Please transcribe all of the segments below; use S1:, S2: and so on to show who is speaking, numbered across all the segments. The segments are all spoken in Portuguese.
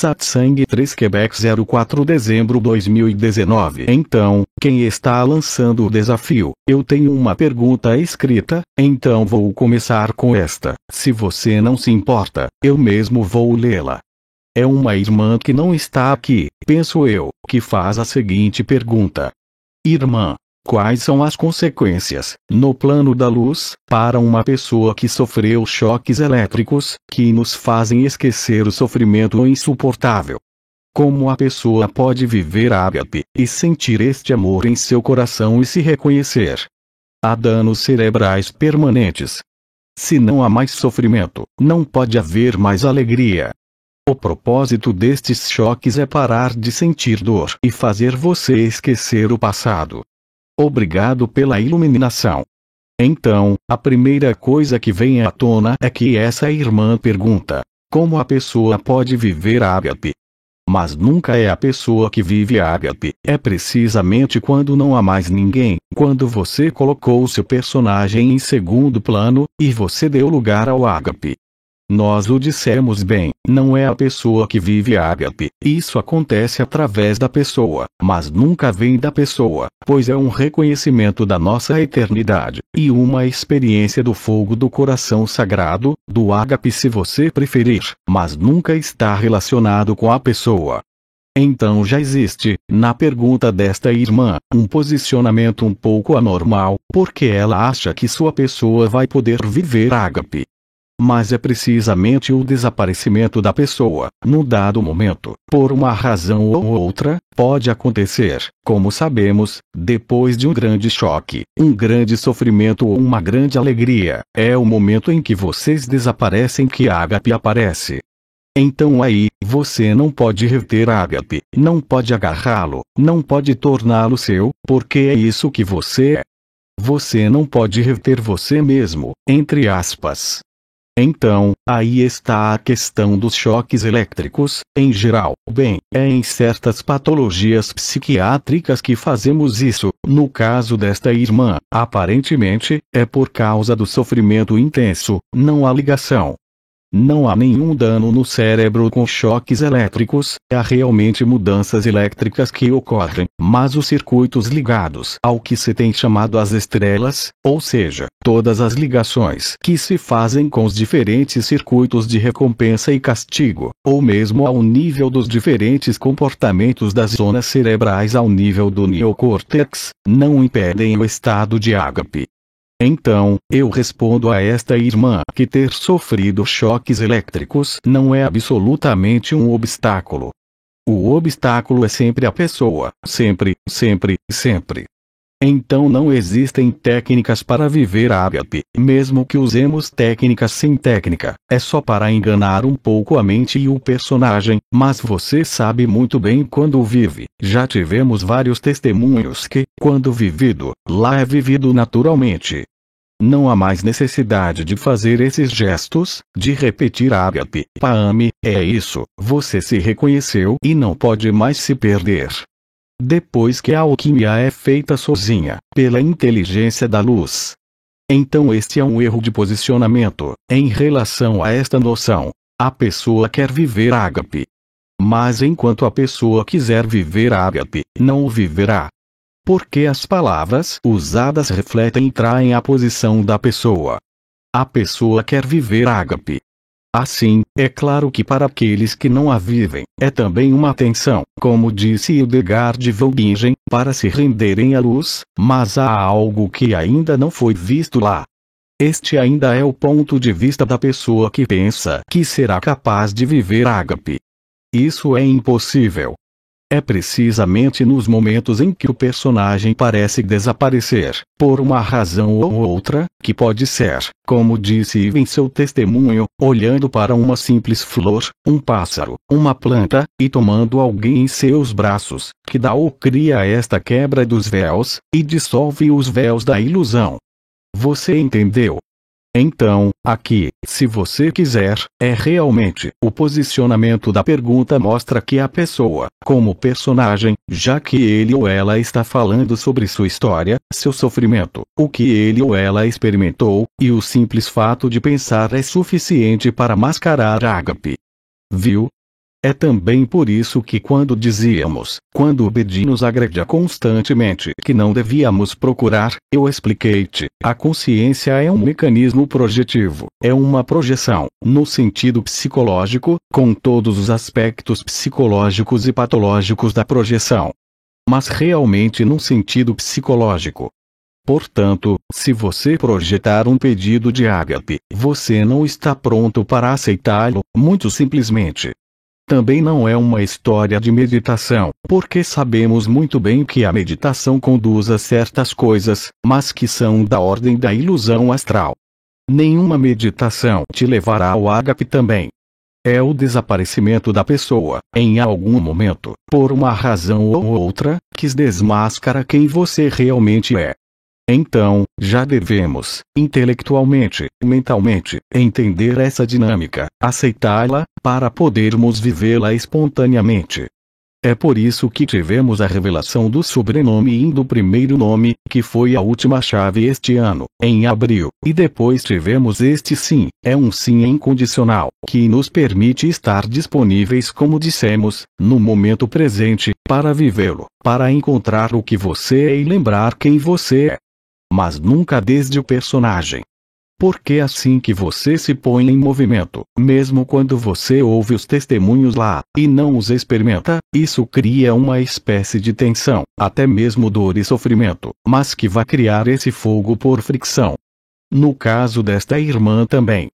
S1: Satsang 3 Quebec 04 dezembro 2019. Então, quem está lançando o desafio? Eu tenho uma pergunta escrita, então vou começar com esta. Se você não se importa, eu mesmo vou lê-la. É uma irmã que não está aqui, penso eu, que faz a seguinte pergunta. Irmã, quais são as consequências, no plano da luz, para uma pessoa que sofreu choques elétricos, que nos fazem esquecer o sofrimento insuportável? Como a pessoa pode viver ágape, e sentir este amor em seu coração e se reconhecer? Há danos cerebrais permanentes. Se não há mais sofrimento, não pode haver mais alegria. O propósito destes choques é parar de sentir dor e fazer você esquecer o passado. Obrigado pela iluminação. Então, a primeira coisa que vem à tona é que essa irmã pergunta: como a pessoa pode viver ágape? Mas nunca é a pessoa que vive ágape, é precisamente quando não há mais ninguém, quando você colocou seu personagem em segundo plano, e você deu lugar ao ágape. Nós o dissemos bem, não é a pessoa que vive ágape, isso acontece através da pessoa, mas nunca vem da pessoa, pois é um reconhecimento da nossa eternidade, e uma experiência do fogo do coração sagrado, do ágape se você preferir, mas nunca está relacionado com a pessoa. Então já existe, na pergunta desta irmã, um posicionamento um pouco anormal, porque ela acha que sua pessoa vai poder viver ágape. Mas é precisamente o desaparecimento da pessoa, no dado momento, por uma razão ou outra, pode acontecer, como sabemos, depois de um grande choque, um grande sofrimento ou uma grande alegria, é o momento em que vocês desaparecem que ágape aparece. Então aí, você não pode reter ágape, não pode agarrá-lo, não pode torná-lo seu, porque é isso que você é. Você não pode reter você mesmo, entre aspas. Então, aí está a questão dos choques elétricos, em geral. Bem, é em certas patologias psiquiátricas que fazemos isso. No caso desta irmã, aparentemente, é por causa do sofrimento intenso, não há ligação. Não há nenhum dano no cérebro com choques elétricos, há realmente mudanças elétricas que ocorrem, mas os circuitos ligados ao que se tem chamado as estrelas, ou seja, todas as ligações que se fazem com os diferentes circuitos de recompensa e castigo, ou mesmo ao nível dos diferentes comportamentos das zonas cerebrais ao nível do neocórtex, não impedem o estado de ágape. Então, eu respondo a esta irmã que ter sofrido choques elétricos não é absolutamente um obstáculo. O obstáculo é sempre a pessoa, sempre, sempre, sempre. Então não existem técnicas para viver ágape, mesmo que usemos técnicas sem técnica, é só para enganar um pouco a mente e o personagem, mas você sabe muito bem quando vive. Já tivemos vários testemunhos que, quando vivido, lá é vivido naturalmente. Não há mais necessidade de fazer esses gestos, de repetir ágape, paame, é isso, você se reconheceu e não pode mais se perder. Depois que a alquimia é feita sozinha, pela inteligência da luz. Então este é um erro de posicionamento, em relação a esta noção. A pessoa quer viver ágape. Mas enquanto a pessoa quiser viver ágape, não o viverá. Porque as palavras usadas refletem e traem a posição da pessoa. A pessoa quer viver ágape. Assim, é claro que para aqueles que não a vivem, é também uma tensão, como disse Hildegard de Bingen, para se renderem à luz, mas há algo que ainda não foi visto lá. Este ainda é o ponto de vista da pessoa que pensa que será capaz de viver ágape. Isso é impossível. É precisamente nos momentos em que o personagem parece desaparecer, por uma razão ou outra, que pode ser, como disse Eve em seu testemunho, olhando para uma simples flor, um pássaro, uma planta, e tomando alguém em seus braços, que dá ou cria esta quebra dos véus, e dissolve os véus da ilusão. Você entendeu? Então, aqui, se você quiser, é realmente o posicionamento da pergunta mostra que a pessoa, como personagem, já que ele ou ela está falando sobre sua história, seu sofrimento, o que ele ou ela experimentou, e o simples fato de pensar é suficiente para mascarar ágape. Viu? É também por isso que quando dizíamos, quando o BD nos agredia constantemente que não devíamos procurar, eu expliquei-te, a consciência é um mecanismo projetivo, é uma projeção, no sentido psicológico, com todos os aspectos psicológicos e patológicos da projeção. Mas realmente num sentido psicológico. Portanto, se você projetar um pedido de ágape, você não está pronto para aceitá-lo, muito simplesmente. Também não é uma história de meditação, porque sabemos muito bem que a meditação conduz a certas coisas, mas que são da ordem da ilusão astral. Nenhuma meditação te levará ao ágape também. É o desaparecimento da pessoa, em algum momento, por uma razão ou outra, que desmascara quem você realmente é. Então, já devemos, intelectualmente, mentalmente, entender essa dinâmica, aceitá-la, para podermos vivê-la espontaneamente. É por isso que tivemos a revelação do sobrenome e do primeiro nome, que foi a última chave este ano, em abril, e depois tivemos este sim, é um sim incondicional, que nos permite estar disponíveis como dissemos, no momento presente, para vivê-lo, para encontrar o que você é e lembrar quem você é. Mas nunca desde o personagem. Porque assim que você se põe em movimento, mesmo quando você ouve os testemunhos lá, e não os experimenta, isso cria uma espécie de tensão, até mesmo dor e sofrimento, mas que vai criar esse fogo por fricção. No caso desta irmã também.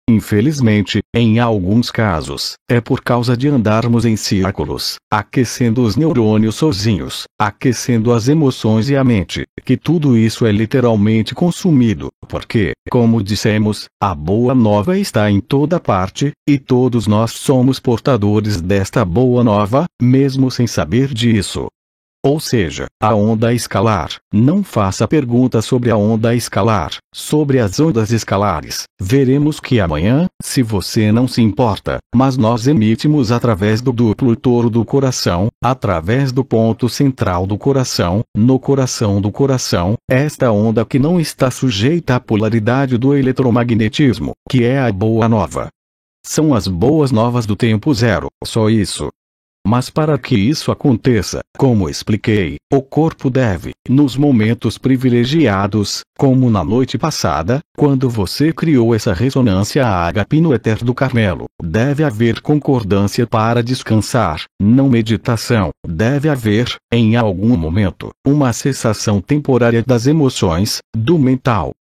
S1: Infelizmente, em alguns casos, é por causa de andarmos em círculos, aquecendo os neurônios sozinhos, aquecendo as emoções e a mente, que tudo isso é literalmente consumido, porque, como dissemos, a boa nova está em toda parte, e todos nós somos portadores desta boa nova, mesmo sem saber disso. Ou seja, a onda escalar. Não faça perguntas sobre a onda escalar, sobre as ondas escalares. Veremos que amanhã, se você não se importa, mas nós emitimos através do duplo toro do coração, através do ponto central do coração, no coração do coração, esta onda que não está sujeita à polaridade do eletromagnetismo, que é a boa nova. São as boas novas do tempo zero, só isso. Mas para que isso aconteça, como expliquei, o corpo deve, nos momentos privilegiados, como na noite passada, quando você criou essa ressonância ágape no éter do Carmelo, deve haver concordância para descansar, não meditação, deve haver, em algum momento, uma cessação temporária das emoções, do mental.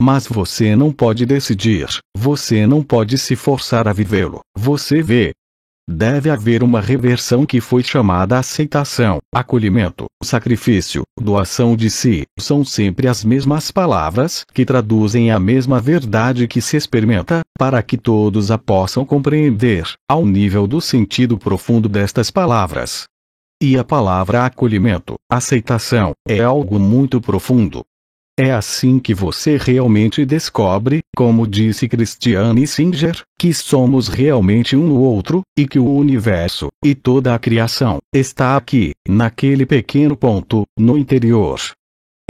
S1: Mas você não pode decidir, você não pode se forçar a vivê-lo, você vê. Deve haver uma reversão que foi chamada aceitação, acolhimento, sacrifício, doação de si. São sempre as mesmas palavras que traduzem a mesma verdade que se experimenta, para que todos a possam compreender, ao nível do sentido profundo destas palavras. E a palavra acolhimento, aceitação, é algo muito profundo. É assim que você realmente descobre, como disse Christiane Singer, que somos realmente um no outro, e que o universo, e toda a criação, está aqui, naquele pequeno ponto, no interior.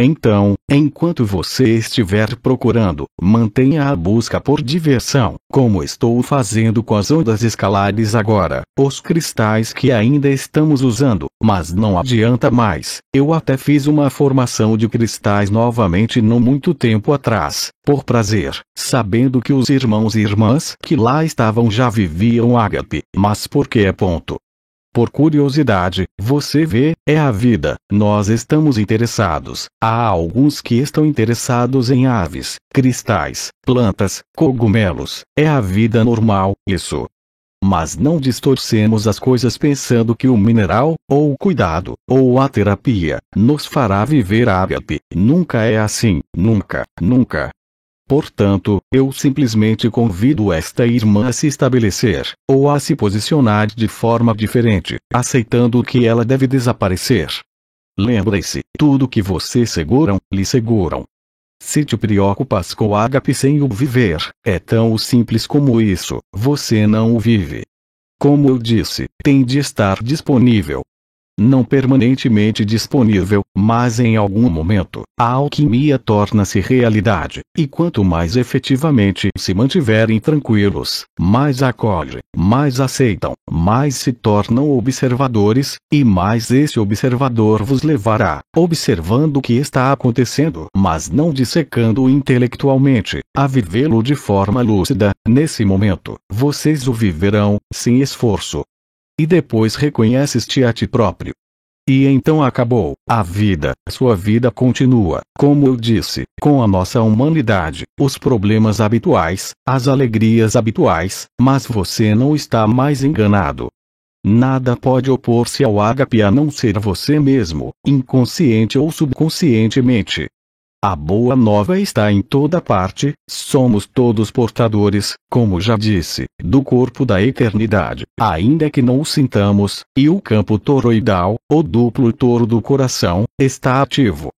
S1: Então, enquanto você estiver procurando, mantenha a busca por diversão, como estou fazendo com as ondas escalares agora, os cristais que ainda estamos usando, mas não adianta mais. Eu até fiz uma formação de cristais novamente não muito tempo atrás, por prazer, sabendo que os irmãos e irmãs que lá estavam já viviam ágape, mas por que é ponto? Por curiosidade, você vê, é a vida, nós estamos interessados, há alguns que estão interessados em aves, cristais, plantas, cogumelos, é a vida normal, isso. Mas não distorcemos as coisas pensando que o mineral, ou o cuidado, ou a terapia, nos fará viver ágape, nunca é assim, nunca, nunca. Portanto, eu simplesmente convido esta irmã a se estabelecer, ou a se posicionar de forma diferente, aceitando que ela deve desaparecer. Lembre-se, tudo que você seguram, lhe seguram. Se te preocupas com o ágape sem o viver, é tão simples como isso, você não o vive. Como eu disse, tem de estar disponível. não permanentemente disponível, mas em algum momento, a alquimia torna-se realidade, e quanto mais efetivamente se mantiverem tranquilos, mais acolhem, mais aceitam, mais se tornam observadores, e mais esse observador vos levará, observando o que está acontecendo, mas não dissecando intelectualmente, a vivê-lo de forma lúcida. Nesse momento, vocês o viverão, sem esforço. E depois reconheces-te a ti próprio. E então acabou. A vida, sua vida continua, como eu disse, com a nossa humanidade, os problemas habituais, as alegrias habituais, mas você não está mais enganado. Nada pode opor-se ao ágape a não ser você mesmo, inconsciente ou subconscientemente. A boa nova está em toda parte, somos todos portadores, como já disse, do corpo da eternidade, ainda que não o sintamos, e o campo toroidal, o duplo toro do coração, está ativo.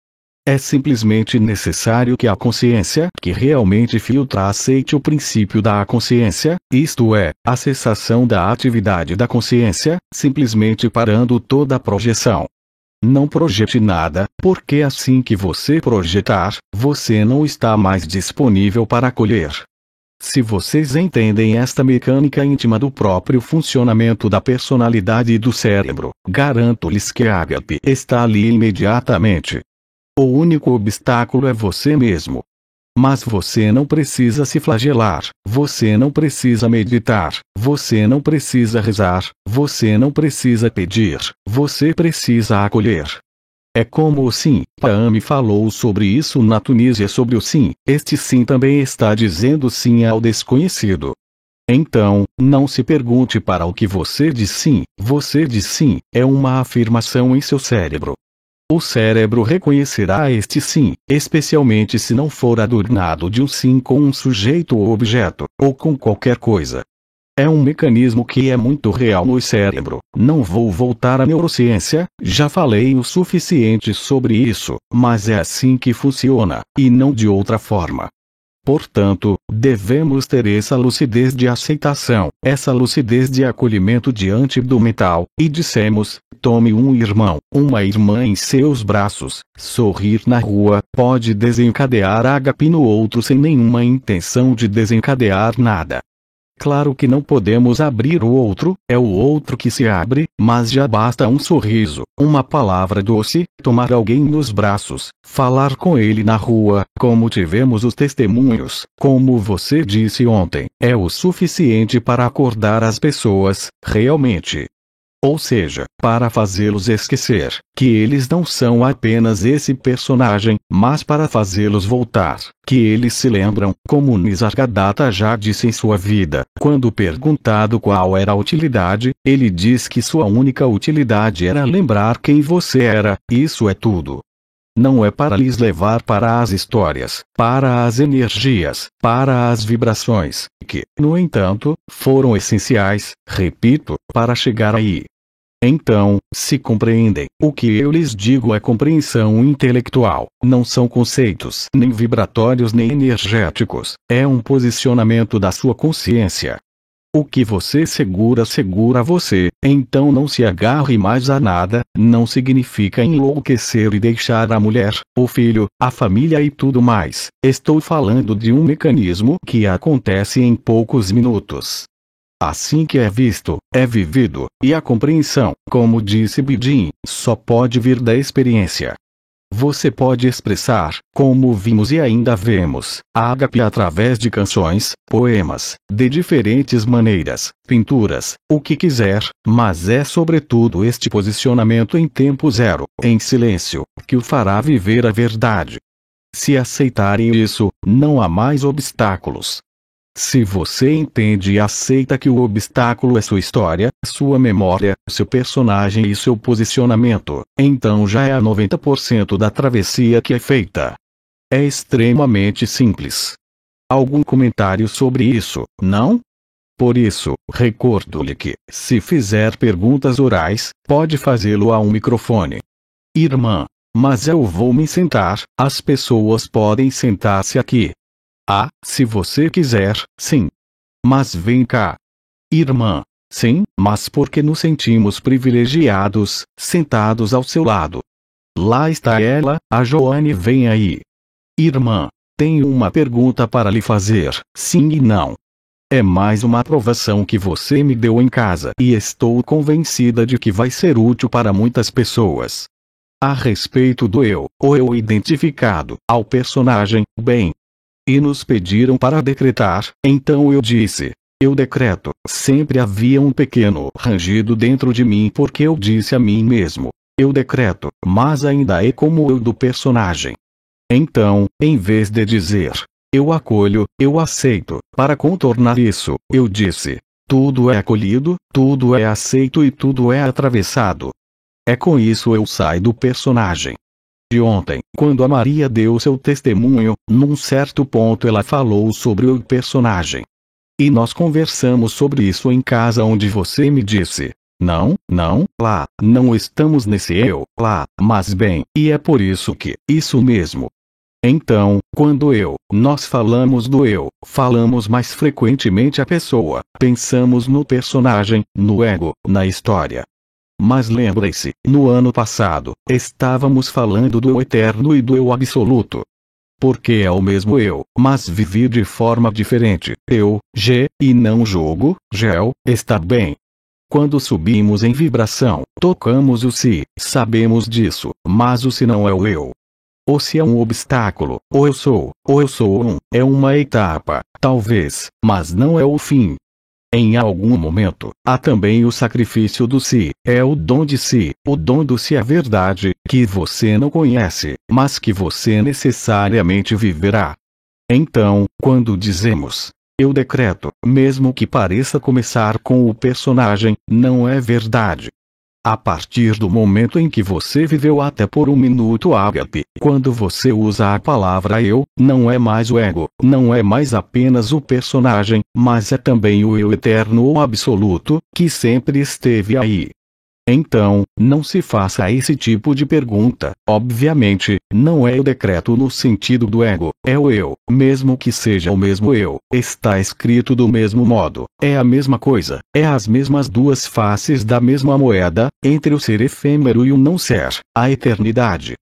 S1: É simplesmente necessário que a consciência, que realmente filtra, aceite o princípio da consciência, isto é, a cessação da atividade da consciência, simplesmente parando toda a projeção. Não projete nada, porque assim que você projetar, você não está mais disponível para acolher. Se vocês entendem esta mecânica íntima do próprio funcionamento da personalidade e do cérebro, garanto-lhes que a ágape está ali imediatamente. O único obstáculo é você mesmo. Mas você não precisa se flagelar, você não precisa meditar, você não precisa rezar, você não precisa pedir, você precisa acolher. É como o sim. Paami falou sobre isso na Tunísia, sobre o sim. Este sim também está dizendo sim ao desconhecido. Então, não se pergunte para o que você diz sim. Você diz sim, é uma afirmação em seu cérebro. O cérebro reconhecerá este sim, especialmente se não for adornado de um sim com um sujeito ou objeto, ou com qualquer coisa. É um mecanismo que é muito real no cérebro. Não vou voltar à neurociência, já falei o suficiente sobre isso, mas é assim que funciona, e não de outra forma. Portanto, devemos ter essa lucidez de aceitação, essa lucidez de acolhimento diante do mental, e dissemos, tome um irmão, uma irmã em seus braços, sorrir na rua, pode desencadear ágape no outro sem nenhuma intenção de desencadear nada. Claro que não podemos abrir o outro, é o outro que se abre, mas já basta um sorriso, uma palavra doce, tomar alguém nos braços, falar com ele na rua, como tivemos os testemunhos, como você disse ontem, é o suficiente para acordar as pessoas, realmente. Ou seja, para fazê-los esquecer que eles não são apenas esse personagem, mas para fazê-los voltar, que eles se lembram, como Nisargadatta já disse em sua vida, quando perguntado qual era a utilidade, ele diz que sua única utilidade era lembrar quem você era, isso é tudo. Não é para lhes levar para as histórias, para as energias, para as vibrações, que, no entanto, foram essenciais, repito, para chegar aí. Então, se compreendem, o que eu lhes digo é compreensão intelectual, não são conceitos nem vibratórios nem energéticos, é um posicionamento da sua consciência. O que você segura você, então não se agarre mais a nada, não significa enlouquecer e deixar a mulher, o filho, a família e tudo mais. Estou falando de um mecanismo que acontece em poucos minutos. Assim que é visto, é vivido, e a compreensão, como disse Bidin, só pode vir da experiência. Você pode expressar, como vimos e ainda vemos, a ágape através de canções, poemas, de diferentes maneiras, pinturas, o que quiser, mas é sobretudo este posicionamento em tempo zero, em silêncio, que o fará viver a verdade. Se aceitarem isso, não há mais obstáculos. Se você entende e aceita que o obstáculo é sua história, sua memória, seu personagem e seu posicionamento, então já é a 90% da travessia que é feita. É extremamente simples. Algum comentário sobre isso, não? Por isso, recordo-lhe que, se fizer perguntas orais, pode fazê-lo a um microfone. Irmã, mas eu vou me sentar, as pessoas podem sentar-se aqui. Ah, se você quiser, sim. Mas vem cá. Irmã. Sim, mas porque nos sentimos privilegiados, sentados ao seu lado. Lá está ela, a Joane vem aí. Irmã, tenho uma pergunta para lhe fazer, sim e não. É mais uma aprovação que você me deu em casa e estou convencida de que vai ser útil para muitas pessoas. A respeito do eu, o eu identificado ao personagem, bem. E nos pediram para decretar, então eu disse. Eu decreto. Sempre havia um pequeno rangido dentro de mim porque eu disse a mim mesmo. Eu decreto, mas ainda é como o eu do personagem. Então, em vez de dizer, eu acolho, eu aceito, para contornar isso, eu disse, tudo é acolhido, tudo é aceito e tudo é atravessado. É com isso eu saio do personagem. De ontem, quando a Maria deu seu testemunho, num certo ponto ela falou sobre o personagem. E nós conversamos sobre isso em casa onde você me disse, não, lá, não estamos nesse eu, lá, mas bem, e é por isso que, isso mesmo. Então, quando nós falamos do eu, falamos mais frequentemente a pessoa, pensamos no personagem, no ego, na história. Mas lembre-se, no ano passado, estávamos falando do eu eterno e do eu absoluto. Porque é o mesmo eu, mas vivi de forma diferente, e não jogo, gel, está bem. Quando subimos em vibração, tocamos o si, sabemos disso, mas o si não é o eu. O si é um obstáculo, ou eu sou é uma etapa, talvez, mas não é o fim. Em algum momento, há também o sacrifício do si, é o dom de si, o dom do si é verdade, que você não conhece, mas que você necessariamente viverá. Então, quando dizemos, eu decreto, mesmo que pareça começar com o personagem, não é verdade. A partir do momento em que você viveu até por um minuto ágape, quando você usa a palavra eu, não é mais o ego, não é mais apenas o personagem, mas é também o eu eterno ou absoluto, que sempre esteve aí. Então, não se faça esse tipo de pergunta. Obviamente, não é o decreto no sentido do ego, é o eu, mesmo que seja o mesmo eu, está escrito do mesmo modo, é a mesma coisa, é as mesmas duas faces da mesma moeda, entre o ser efêmero e o não ser, a eternidade.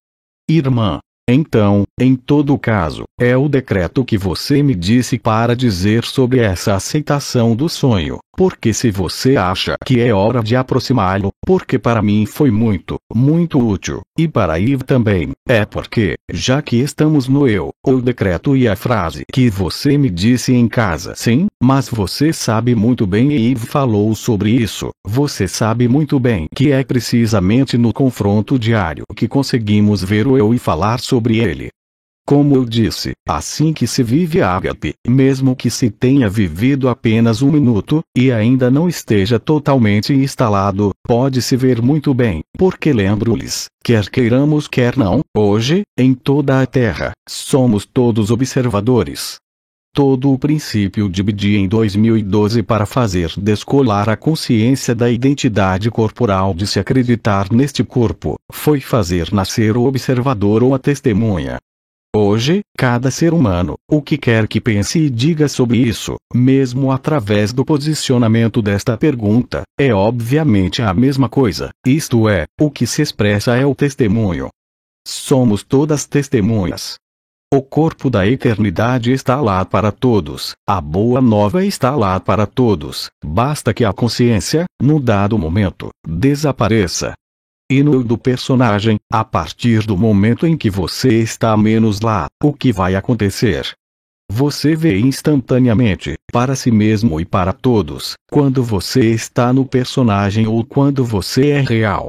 S1: Irmã. Então, em todo caso, é o decreto que você me disse para dizer sobre essa aceitação do sonho, porque se você acha que é hora de aproximá-lo, porque para mim foi muito útil, e para Eve também, é porque, já que estamos no eu, o decreto e a frase que você me disse em casa sim, mas você sabe muito bem e Eve falou sobre isso, você sabe muito bem que é precisamente no confronto diário que conseguimos ver o eu e falar sobre ele. Como eu disse, assim que se vive ágape, mesmo que se tenha vivido apenas um minuto, e ainda não esteja totalmente instalado, pode-se ver muito bem, porque lembro-lhes, quer queiramos quer não, hoje, em toda a Terra, somos todos observadores. Todo o princípio de BD em 2012 para fazer descolar a consciência da identidade corporal de se acreditar neste corpo, foi fazer nascer o observador ou a testemunha. Hoje, cada ser humano, o que quer que pense e diga sobre isso, mesmo através do posicionamento desta pergunta, é obviamente a mesma coisa, isto é, o que se expressa é o testemunho. Somos todas testemunhas. O corpo da eternidade está lá para todos, a boa nova está lá para todos, basta que a consciência, no dado momento, desapareça. E no do personagem, a partir do momento em que você está menos lá, o que vai acontecer? Você vê instantaneamente, para si mesmo e para todos, quando você está no personagem ou quando você é real.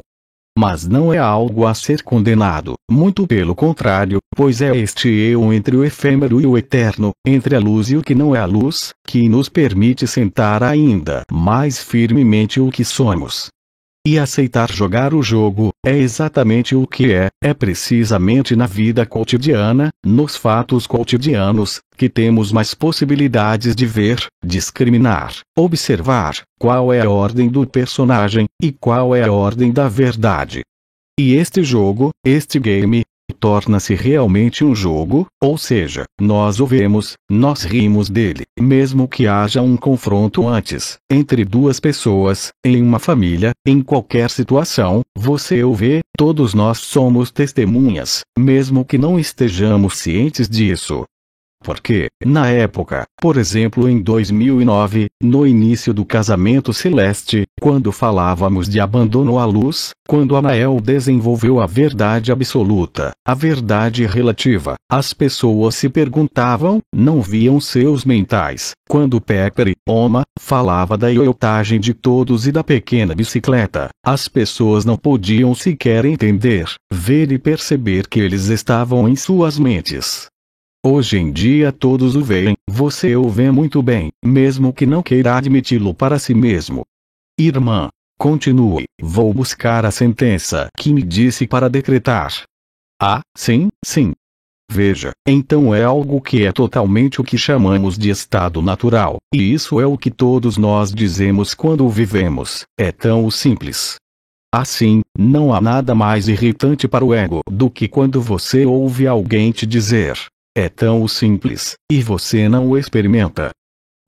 S1: Mas não é algo a ser condenado, muito pelo contrário, pois é este eu entre o efêmero e o eterno, entre a luz e o que não é a luz, que nos permite sentar ainda mais firmemente o que somos. E aceitar jogar o jogo, é exatamente o que é precisamente na vida cotidiana, nos fatos cotidianos, que temos mais possibilidades de ver, discriminar, observar, qual é a ordem do personagem, e qual é a ordem da verdade. E este jogo, este game, torna-se realmente um jogo, ou seja, nós o vemos, nós rimos dele, mesmo que haja um confronto antes, entre duas pessoas, em uma família, em qualquer situação, você o vê, todos nós somos testemunhas, mesmo que não estejamos cientes disso. Porque, na época, por exemplo em 2009, no início do casamento celeste, quando falávamos de abandono à luz, quando Anael desenvolveu a verdade absoluta, a verdade relativa, as pessoas se perguntavam, não viam seus mentais, quando Pepper Oma falava da ioiotagem de todos e da pequena bicicleta, as pessoas não podiam sequer entender, ver e perceber que eles estavam em suas mentes. Hoje em dia todos o veem, você o vê muito bem, mesmo que não queira admiti-lo para si mesmo. Irmã, continue, vou buscar a sentença que me disse para decretar. Ah, sim, sim. Veja, então é algo que é totalmente o que chamamos de estado natural, e isso é o que todos nós dizemos quando o vivemos, é tão simples. Assim, não há nada mais irritante para o ego do que quando você ouve alguém te dizer, é tão simples, e você não o experimenta.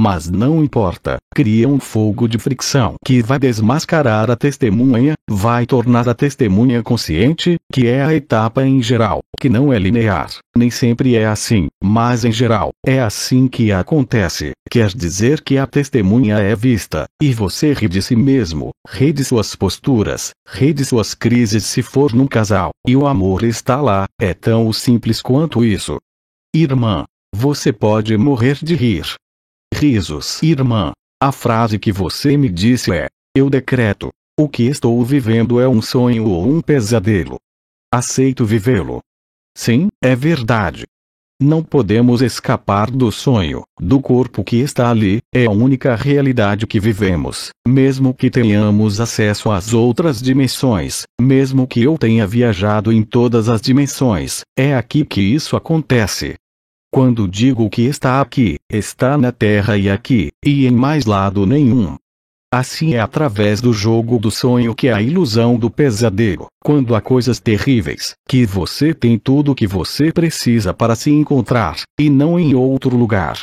S1: Mas não importa, cria um fogo de fricção que vai desmascarar a testemunha, vai tornar a testemunha consciente, que é a etapa em geral, que não é linear, nem sempre é assim, mas em geral, é assim que acontece, quer dizer que a testemunha é vista, e você ri de si mesmo, ri de suas posturas, ri de suas crises se for num casal, e o amor está lá, é tão simples quanto isso. Irmã, você pode morrer de rir. Risos. Irmã, a frase que você me disse é: eu decreto. O que estou vivendo é um sonho ou um pesadelo. Aceito vivê-lo. Sim, é verdade. Não podemos escapar do sonho, do corpo que está ali, é a única realidade que vivemos, mesmo que tenhamos acesso às outras dimensões, mesmo que eu tenha viajado em todas as dimensões, é aqui que isso acontece. Quando digo que está aqui, está na Terra e aqui, e em mais lado nenhum. Assim é através do jogo do sonho que é a ilusão do pesadelo, quando há coisas terríveis, que você tem tudo o que você precisa para se encontrar, e não em outro lugar.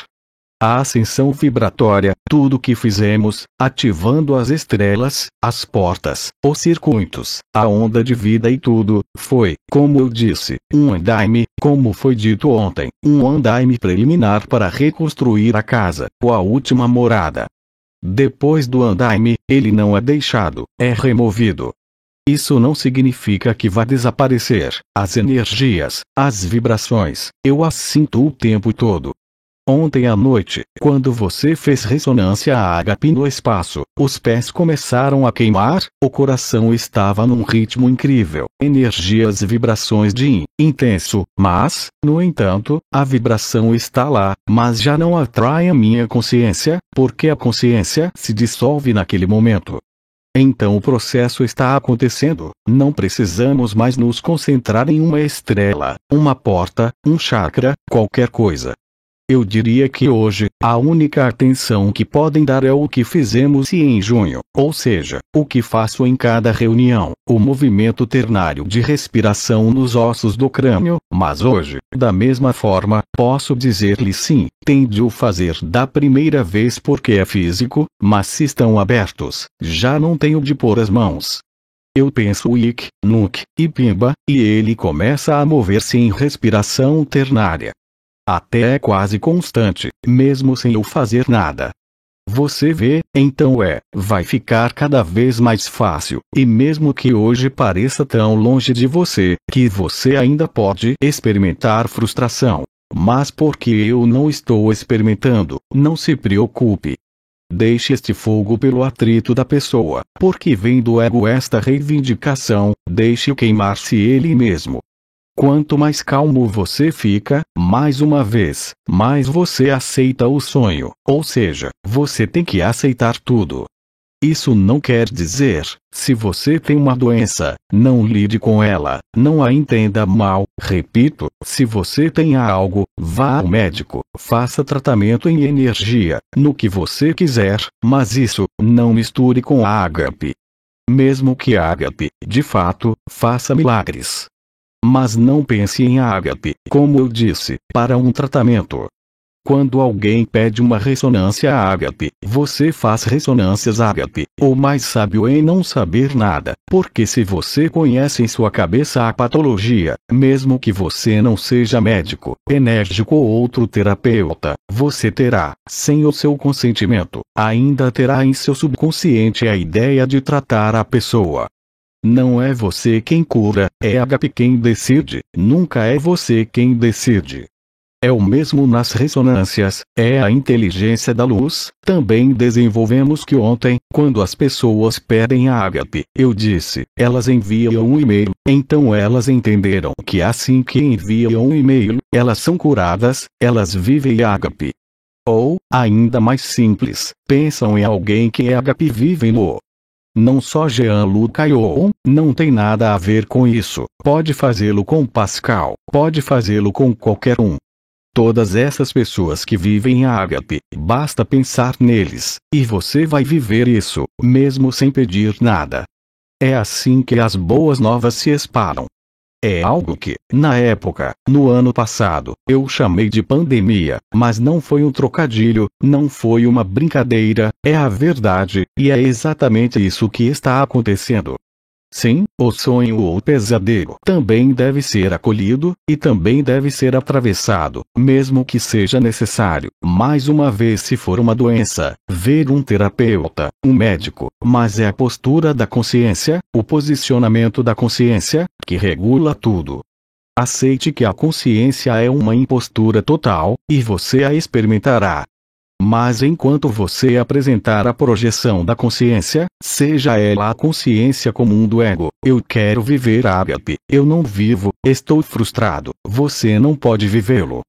S1: A ascensão vibratória, tudo o que fizemos, ativando as estrelas, as portas, os circuitos, a onda de vida e tudo, foi, como eu disse, um andaime, como foi dito ontem, um andaime preliminar para reconstruir a casa, ou a última morada. Depois do andaime, ele não é deixado, é removido. Isso não significa que vai desaparecer, as energias, as vibrações, eu as sinto o tempo todo. Ontem à noite, quando você fez ressonância a ágape no espaço, os pés começaram a queimar, o coração estava num ritmo incrível, energias e vibrações de intenso, mas, no entanto, a vibração está lá, mas já não atrai a minha consciência, porque a consciência se dissolve naquele momento. Então o processo está acontecendo, não precisamos mais nos concentrar em uma estrela, uma porta, um chakra, qualquer coisa. Eu diria que hoje, a única atenção que podem dar é o que fizemos em junho, ou seja, o que faço em cada reunião, o movimento ternário de respiração nos ossos do crânio, mas hoje, da mesma forma, posso dizer-lhe sim, tem de o fazer da primeira vez porque é físico, mas se estão abertos, já não tenho de pôr as mãos. Eu penso ik, nuk, e pimba, e ele começa a mover-se em respiração ternária. Até é quase constante, mesmo sem eu fazer nada. Você vê, então vai ficar cada vez mais fácil, e mesmo que hoje pareça tão longe de você, que você ainda pode experimentar frustração. Mas porque eu não estou experimentando, não se preocupe. Deixe este fogo pelo atrito da pessoa, porque vem do ego esta reivindicação, deixe-o queimar-se ele mesmo. Quanto mais calmo você fica, mais uma vez, mais você aceita o sonho, ou seja, você tem que aceitar tudo. Isso não quer dizer, se você tem uma doença, não lide com ela, não a entenda mal, repito, se você tem algo, vá ao médico, faça tratamento em energia, no que você quiser, mas isso, não misture com a ágape. Mesmo que a ágape, de fato, faça milagres. Mas não pense em ágape, como eu disse, para um tratamento. Quando alguém pede uma ressonância ágape, você faz ressonâncias ágape. O mais sábio em não saber nada, porque se você conhece em sua cabeça a patologia, mesmo que você não seja médico, enérgico ou outro terapeuta, você terá, sem o seu consentimento, ainda terá em seu subconsciente a ideia de tratar a pessoa. Não é você quem cura, é ágape quem decide, nunca é você quem decide. É o mesmo nas ressonâncias, é a inteligência da luz. Também desenvolvemos que ontem, quando as pessoas pedem a ágape, eu disse, elas enviam um e-mail, então elas entenderam que assim que enviam um e-mail, elas são curadas, elas vivem ágape. Ou, ainda mais simples, pensam em alguém que é ágape e vivem no. Não só Jean-Luc Ayron, não tem nada a ver com isso, pode fazê-lo com Pascal, pode fazê-lo com qualquer um. Todas essas pessoas que vivem a ágape, basta pensar neles, e você vai viver isso, mesmo sem pedir nada. É assim que as boas novas se espalham. É algo que, na época, no ano passado, eu chamei de pandemia, mas não foi um trocadilho, não foi uma brincadeira, é a verdade, e é exatamente isso que está acontecendo. Sim, o sonho ou o pesadelo também deve ser acolhido, e também deve ser atravessado, mesmo que seja necessário, mais uma vez se for uma doença, ver um terapeuta, um médico, mas é a postura da consciência, o posicionamento da consciência, que regula tudo. Aceite que a consciência é uma impostura total, e você a experimentará. Mas enquanto você apresentar a projeção da consciência, seja ela a consciência comum do ego, eu quero viver ágape, eu não vivo, estou frustrado, você não pode vivê-lo.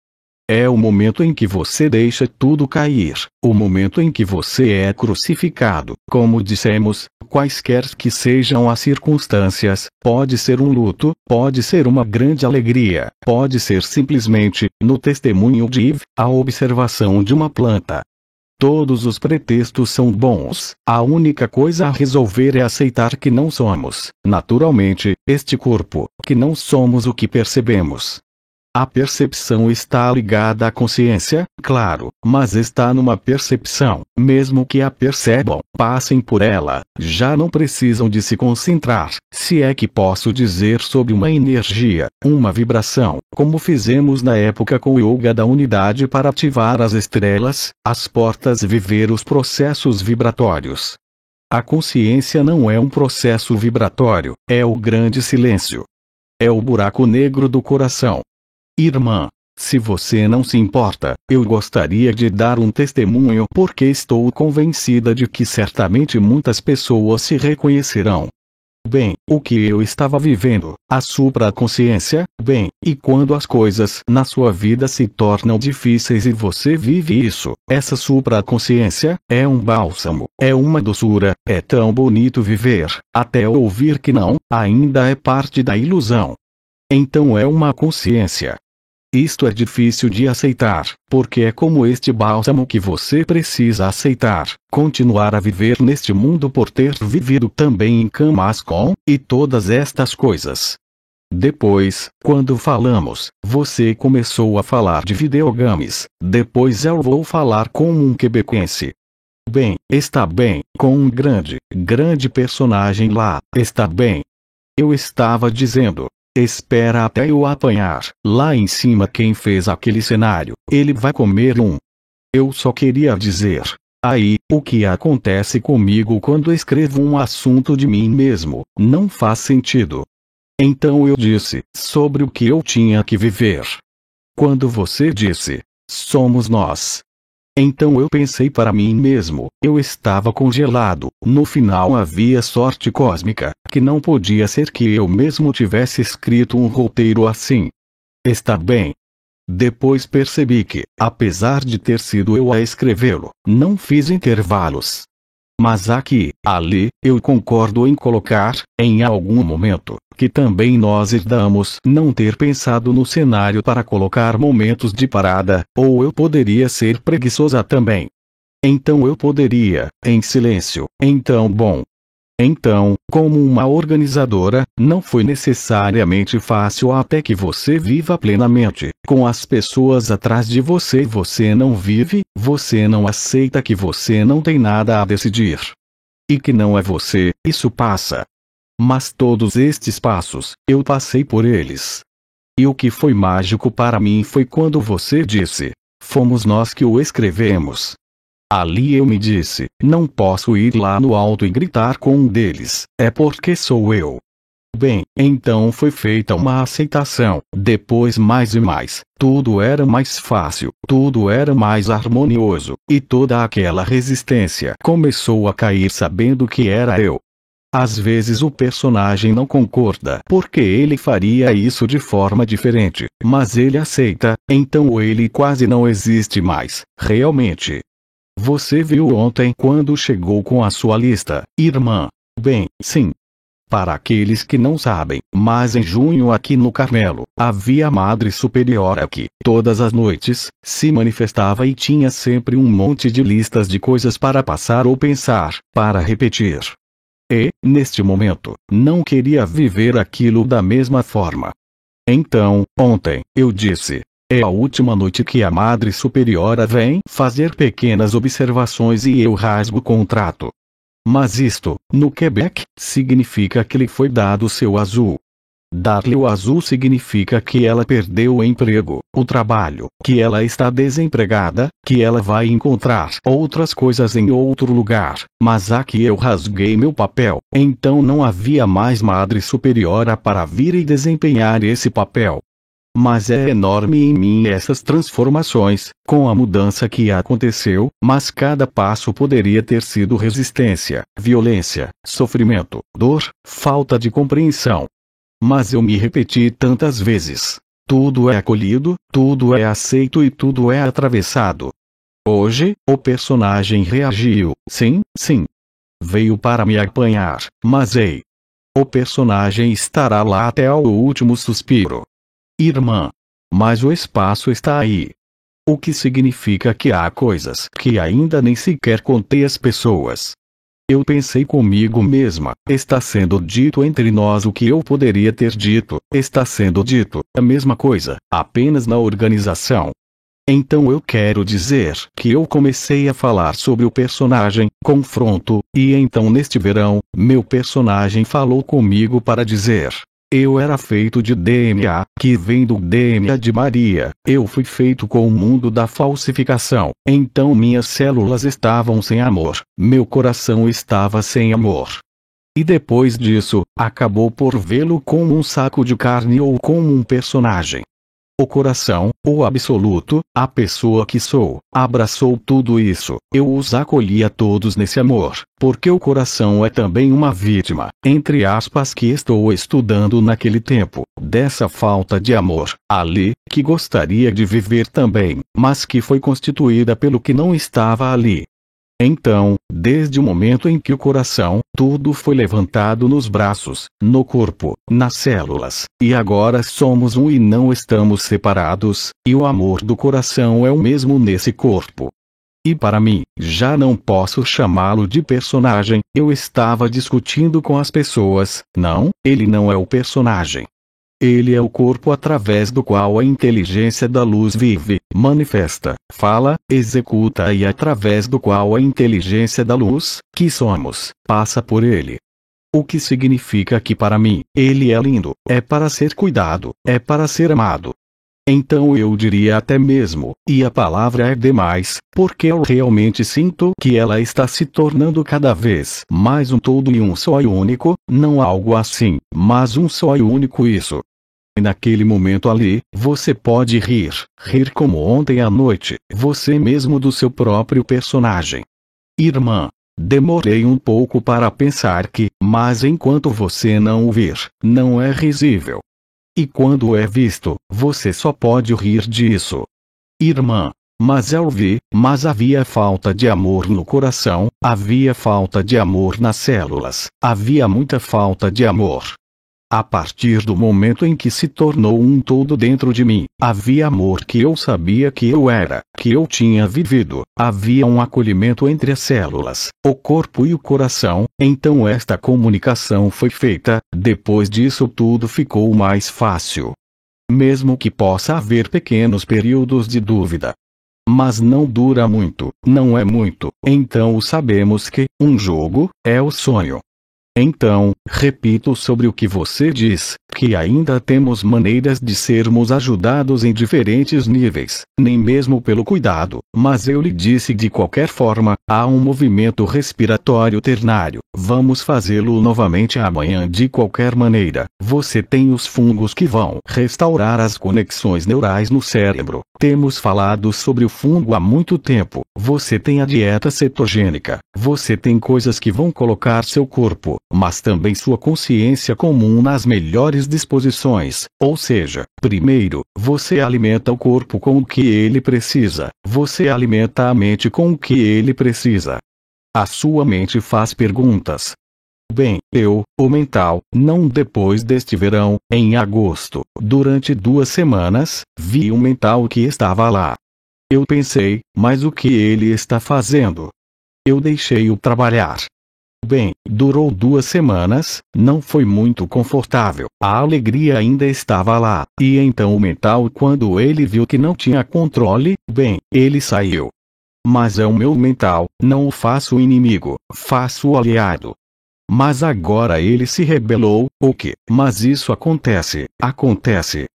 S1: É o momento em que você deixa tudo cair, o momento em que você é crucificado, como dissemos, quaisquer que sejam as circunstâncias, pode ser um luto, pode ser uma grande alegria, pode ser simplesmente, no testemunho de Yves, a observação de uma planta. Todos os pretextos são bons, a única coisa a resolver é aceitar que não somos, naturalmente, este corpo, que não somos o que percebemos. A percepção está ligada à consciência, claro, mas está numa percepção, mesmo que a percebam, passem por ela, já não precisam de se concentrar, se é que posso dizer sobre uma energia, uma vibração, como fizemos na época com o yoga da unidade para ativar as estrelas, as portas e viver os processos vibratórios. A consciência não é um processo vibratório, é o grande silêncio. É o buraco negro do coração. Irmã, se você não se importa, eu gostaria de dar um testemunho porque estou convencida de que certamente muitas pessoas se reconhecerão. Bem, o que eu estava vivendo, a supraconsciência, bem, e quando as coisas na sua vida se tornam difíceis e você vive isso, essa supraconsciência, é um bálsamo, é uma doçura, é tão bonito viver, até ouvir que não, ainda é parte da ilusão. Então é uma consciência. Isto é difícil de aceitar, porque é como este bálsamo que você precisa aceitar, continuar a viver neste mundo por ter vivido também em Camascom, e todas estas coisas. Depois, quando falamos, você começou a falar de videogames, depois eu vou falar com um quebequense. Bem, está bem, com um grande personagem lá, está bem. Eu estava dizendo. Espera até eu apanhar, lá em cima quem fez aquele cenário, ele vai comer um. Eu só queria dizer. Aí, o que acontece comigo quando escrevo um assunto de mim mesmo, não faz sentido. Então eu disse, sobre o que eu tinha que viver. Quando você disse, somos nós. Então eu pensei para mim mesmo, eu estava congelado, no final havia sorte cósmica, que não podia ser que eu mesmo tivesse escrito um roteiro assim. Está bem. Depois percebi que, apesar de ter sido eu a escrevê-lo, não fiz intervalos. Mas aqui, ali, eu concordo em colocar, em algum momento, que também nós herdamos não ter pensado no cenário para colocar momentos de parada, ou eu poderia ser preguiçosa também. Então eu poderia, em silêncio, então bom. Então, como uma organizadora, não foi necessariamente fácil até que você viva plenamente. Com as pessoas atrás de você, você não vive, você não aceita que você não tem nada a decidir. E que não é você, isso passa. Mas todos estes passos, eu passei por eles. E o que foi mágico para mim foi quando você disse: fomos nós que o escrevemos. Ali eu me disse: não posso ir lá no alto e gritar com um deles, é porque sou eu. Bem, então foi feita uma aceitação, depois mais e mais, tudo era mais fácil, tudo era mais harmonioso, e toda aquela resistência começou a cair sabendo que era eu. Às vezes o personagem não concorda porque ele faria isso de forma diferente, mas ele aceita, então ele quase não existe mais, realmente. Você viu ontem quando chegou com a sua lista, irmã? Bem, sim. Para aqueles que não sabem, mas em junho aqui no Carmelo, havia a Madre Superiora que, todas as noites, se manifestava e tinha sempre um monte de listas de coisas para passar ou pensar, para repetir. E, neste momento, não queria viver aquilo da mesma forma. Então, ontem, eu disse: é a última noite que a Madre Superiora vem fazer pequenas observações e eu rasgo o contrato. Mas isto, no Quebec, significa que lhe foi dado seu azul. Dar-lhe o azul significa que ela perdeu o emprego, o trabalho, que ela está desempregada, que ela vai encontrar outras coisas em outro lugar, mas aqui eu rasguei meu papel, então não havia mais Madre Superiora para vir e desempenhar esse papel. Mas é enorme em mim essas transformações, com a mudança que aconteceu, mas cada passo poderia ter sido resistência, violência, sofrimento, dor, falta de compreensão. Mas eu me repeti tantas vezes. Tudo é acolhido, tudo é aceito e tudo é atravessado. Hoje, o personagem reagiu, sim, sim. Veio para me apanhar, mas ei. O personagem estará lá até o último suspiro. Irmã. Mas o espaço está aí. O que significa que há coisas que ainda nem sequer contei às pessoas. Eu pensei comigo mesma, está sendo dito entre nós o que eu poderia ter dito, está sendo dito, a mesma coisa, apenas na organização. Então eu quero dizer que eu comecei a falar sobre o personagem, confronto, e então neste verão, meu personagem falou comigo para dizer: eu era feito de DNA, que vem do DNA de Maria, eu fui feito com o mundo da falsificação, então minhas células estavam sem amor, meu coração estava sem amor. E depois disso, acabou por vê-lo como um saco de carne ou como um personagem. O coração, o absoluto, a pessoa que sou, abraçou tudo isso, eu os acolhi a todos nesse amor, porque o coração é também uma vítima, entre aspas, que estou estudando naquele tempo, dessa falta de amor, ali, que gostaria de viver também, mas que foi constituída pelo que não estava ali. Então, desde o momento em que o coração, tudo foi levantado nos braços, no corpo, nas células, e agora somos um e não estamos separados, e o amor do coração é o mesmo nesse corpo. E para mim, já não posso chamá-lo de personagem, eu estava discutindo com as pessoas, não, ele não é o personagem. Ele é o corpo através do qual a inteligência da luz vive, manifesta, fala, executa e através do qual a inteligência da luz, que somos, passa por ele. O que significa que para mim, ele é lindo, é para ser cuidado, é para ser amado. Então eu diria até mesmo, e a palavra é demais, porque eu realmente sinto que ela está se tornando cada vez mais um todo e um só e único, não algo assim, mas um só e único isso. Naquele momento ali, você pode rir como ontem à noite, você mesmo do seu próprio personagem. Irmã, demorei um pouco para pensar que, mas enquanto você não o vir, não é risível. E quando é visto, você só pode rir disso. Irmã, mas eu vi, mas havia falta de amor no coração, havia falta de amor nas células, havia muita falta de amor. A partir do momento em que se tornou um todo dentro de mim, havia amor que eu sabia que eu era, que eu tinha vivido, havia um acolhimento entre as células, o corpo e o coração, então esta comunicação foi feita, depois disso tudo ficou mais fácil. Mesmo que possa haver pequenos períodos de dúvida. Mas não dura muito, não é muito, então sabemos que, um jogo, é o sonho. Então, repito sobre o que você diz, que ainda temos maneiras de sermos ajudados em diferentes níveis, nem mesmo pelo cuidado, mas eu lhe disse de qualquer forma, há um movimento respiratório ternário, vamos fazê-lo novamente amanhã de qualquer maneira, você tem os fungos que vão restaurar as conexões neurais no cérebro, temos falado sobre o fungo há muito tempo, você tem a dieta cetogênica, você tem coisas que vão colocar seu corpo, mas também sua consciência comum nas melhores disposições, ou seja, primeiro, você alimenta o corpo com o que ele precisa, você alimenta a mente com o que ele precisa. A sua mente faz perguntas. Bem, o mental, não depois deste verão, em agosto, durante 2 semanas, vi um mental que estava lá. Eu pensei, mas o que ele está fazendo? Eu deixei-o trabalhar. Bem, durou 2 semanas, não foi muito confortável, a alegria ainda estava lá, e então o mental, quando ele viu que não tinha controle, bem, ele saiu. Mas é o meu mental, não o faço inimigo, faço aliado. Mas agora ele se rebelou, o que? Mas isso acontece,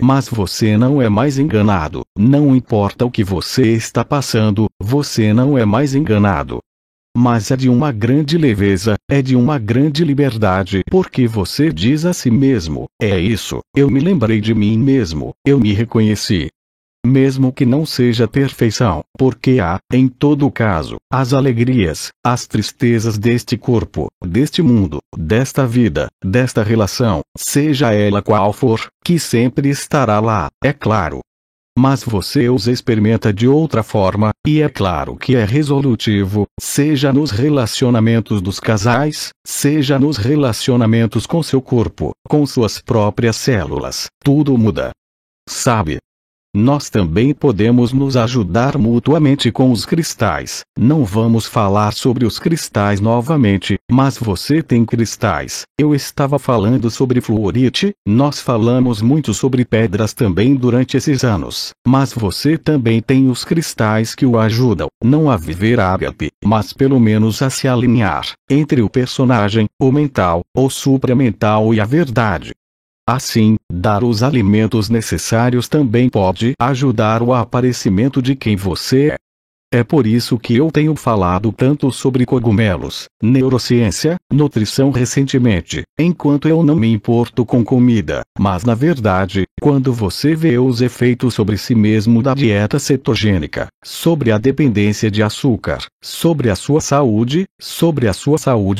S1: mas você não é mais enganado, não importa o que você está passando, você não é mais enganado. Mas é de uma grande leveza, é de uma grande liberdade, porque você diz a si mesmo, é isso, eu me lembrei de mim mesmo, eu me reconheci. Mesmo que não seja perfeição, porque há, em todo caso, as alegrias, as tristezas deste corpo, deste mundo, desta vida, desta relação, seja ela qual for, que sempre estará lá, é claro. Mas você os experimenta de outra forma, e é claro que é resolutivo, seja nos relacionamentos dos casais, seja nos relacionamentos com seu corpo, com suas próprias células, tudo muda. Sabe? Nós também podemos nos ajudar mutuamente com os cristais. Não vamos falar sobre os cristais novamente, mas você tem cristais. Eu estava falando sobre fluorite, nós falamos muito sobre pedras também durante esses anos. Mas você também tem os cristais que o ajudam, não a viver ágape, mas pelo menos a se alinhar, entre o personagem, o mental, o supramental e a verdade. Assim, dar os alimentos necessários também pode ajudar o aparecimento de quem você é. É por isso que eu tenho falado tanto sobre cogumelos, neurociência, nutrição recentemente, enquanto eu não me importo com comida, mas na verdade, quando você vê os efeitos sobre si mesmo da dieta cetogênica, sobre a dependência de açúcar, sobre a sua saúde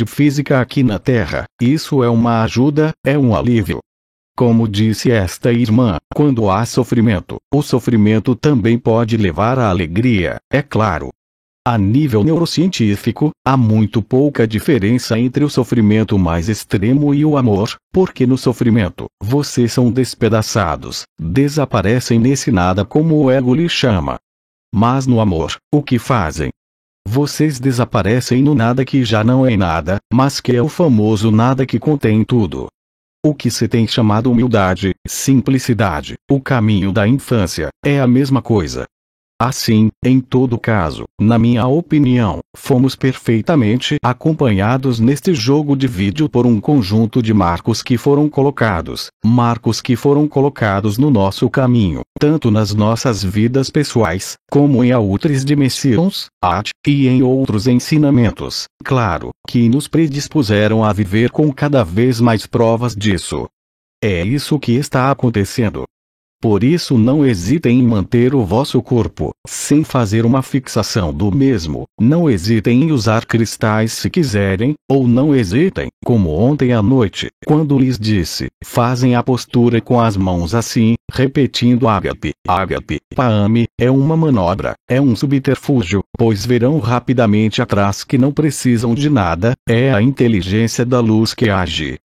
S1: física aqui na Terra, isso é uma ajuda, é um alívio. Como disse esta irmã, quando há sofrimento, o sofrimento também pode levar à alegria, é claro. A nível neurocientífico, há muito pouca diferença entre o sofrimento mais extremo e o amor, porque no sofrimento, vocês são despedaçados, desaparecem nesse nada como o ego lhe chama. Mas no amor, o que fazem? Vocês desaparecem no nada que já não é nada, mas que é o famoso nada que contém tudo. O que se tem chamado humildade, simplicidade, o caminho da infância, é a mesma coisa. Assim, em todo caso, na minha opinião, fomos perfeitamente acompanhados neste jogo de vídeo por um conjunto de marcos que foram colocados no nosso caminho, tanto nas nossas vidas pessoais, como em outras dimensões, e em outros ensinamentos, claro, que nos predispuseram a viver com cada vez mais provas disso. É isso que está acontecendo. Por isso não hesitem em manter o vosso corpo, sem fazer uma fixação do mesmo, não hesitem em usar cristais se quiserem, ou não hesitem, como ontem à noite, quando lhes disse, fazem a postura com as mãos assim, repetindo ágape, paame, é uma manobra, é um subterfúgio, pois verão rapidamente atrás que não precisam de nada, é a inteligência da luz que age.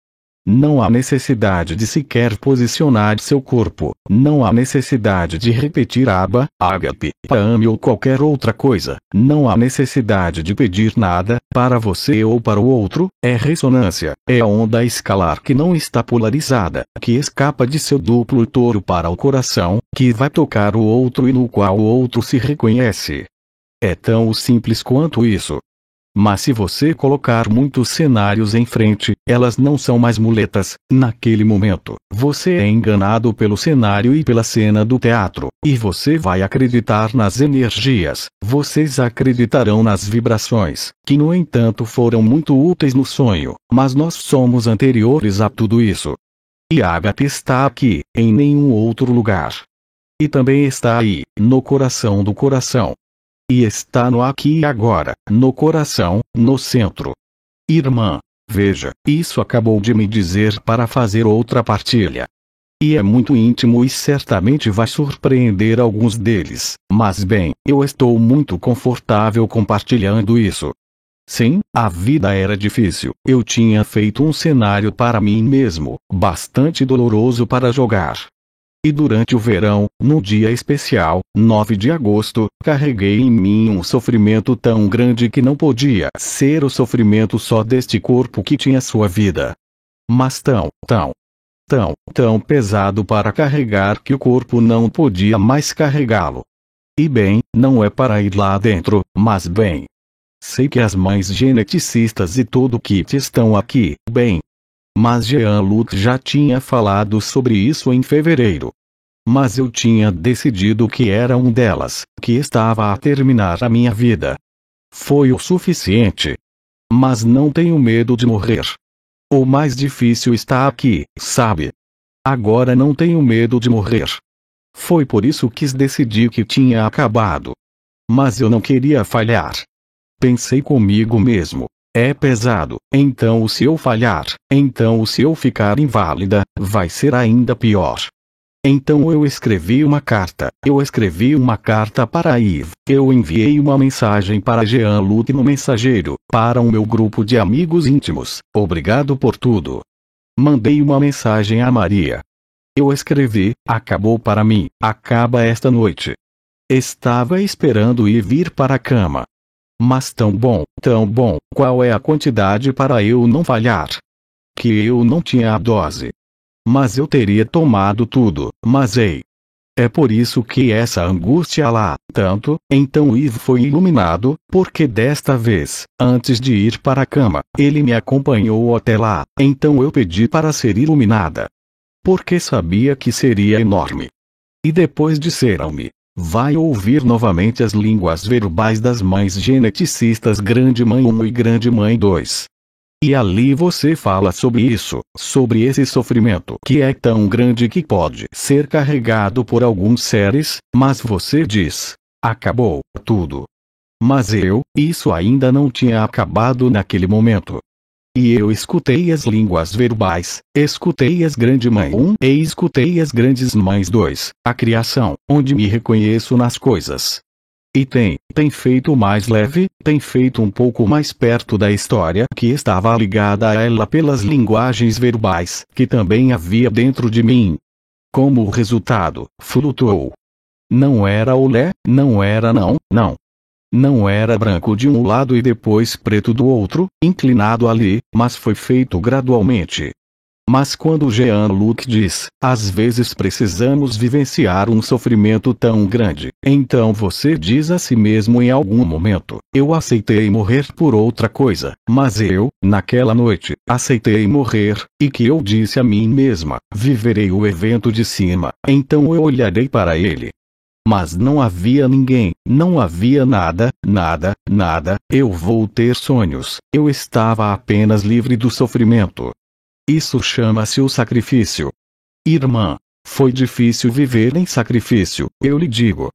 S1: Não há necessidade de sequer posicionar seu corpo, não há necessidade de repetir aba, ágape, paame ou qualquer outra coisa, não há necessidade de pedir nada, para você ou para o outro, é ressonância, é a onda escalar que não está polarizada, que escapa de seu duplo touro para o coração, que vai tocar o outro e no qual o outro se reconhece. É tão simples quanto isso. Mas se você colocar muitos cenários em frente, elas não são mais muletas. Naquele momento, você é enganado pelo cenário e pela cena do teatro, e você vai acreditar nas energias, vocês acreditarão nas vibrações, que no entanto foram muito úteis no sonho, mas nós somos anteriores a tudo isso. E Ágape está aqui, em nenhum outro lugar. E também está aí, no coração do coração. E está no aqui e agora, no coração, no centro. Irmã, veja, isso acabou de me dizer para fazer outra partilha. E é muito íntimo e certamente vai surpreender alguns deles, mas bem, eu estou muito confortável compartilhando isso. Sim, a vida era difícil, eu tinha feito um cenário para mim mesmo, bastante doloroso para jogar. E durante o verão, num dia especial, 9 de agosto, carreguei em mim um sofrimento tão grande que não podia ser o sofrimento só deste corpo que tinha sua vida. Mas tão pesado para carregar que o corpo não podia mais carregá-lo. E bem, não é para ir lá dentro, mas bem. Sei que as mães geneticistas e todo o kit estão aqui, bem. Mas Jean-Luc já tinha falado sobre isso em fevereiro. Mas eu tinha decidido que era um delas, que estava a terminar a minha vida. Foi o suficiente. Mas não tenho medo de morrer. O mais difícil está aqui, sabe? Agora não tenho medo de morrer. Foi por isso que decidi que tinha acabado. Mas eu não queria falhar. Pensei comigo mesmo. É pesado, então se eu falhar, então se eu ficar inválida, vai ser ainda pior. Então eu escrevi uma carta para Yves, eu enviei uma mensagem para Jean-Luc no mensageiro, para o meu grupo de amigos íntimos, obrigado por tudo. Mandei uma mensagem a Maria. Eu escrevi, acabou para mim, acaba esta noite. Estava esperando ir vir para a cama. Mas tão bom, qual é a quantidade para eu não falhar? Que eu não tinha a dose. Mas eu teria tomado tudo, mas ei. É por isso que essa angústia lá, então Yves foi iluminado, porque desta vez, antes de ir para a cama, ele me acompanhou até lá, então eu pedi para ser iluminada. Porque sabia que seria enorme. E depois disseram-me. Vai ouvir novamente as línguas verbais das mães geneticistas Grande Mãe 1 e Grande Mãe 2. E ali você fala sobre isso, sobre esse sofrimento que é tão grande que pode ser carregado por alguns seres, mas você diz, acabou tudo. Mas isso ainda não tinha acabado naquele momento. E eu escutei as línguas verbais, escutei as Grande Mãe 1 e escutei as Grandes Mães 2, a criação, onde me reconheço nas coisas. E tem feito mais leve, tem feito um pouco mais perto da história que estava ligada a ela pelas linguagens verbais que também havia dentro de mim. Como resultado, flutuou. Não era olé, não era não. Não era branco de um lado e depois preto do outro, inclinado ali, mas foi feito gradualmente. Mas quando Jean-Luc diz, às vezes precisamos vivenciar um sofrimento tão grande, então você diz a si mesmo em algum momento, eu aceitei morrer por outra coisa, mas eu, naquela noite, aceitei morrer, e que eu disse a mim mesma, viverei o evento de cima, então eu olharei para ele. Mas não havia ninguém, não havia nada, eu vou ter sonhos, eu estava apenas livre do sofrimento. Isso chama-se o sacrifício. Irmã, foi difícil viver em sacrifício, eu lhe digo.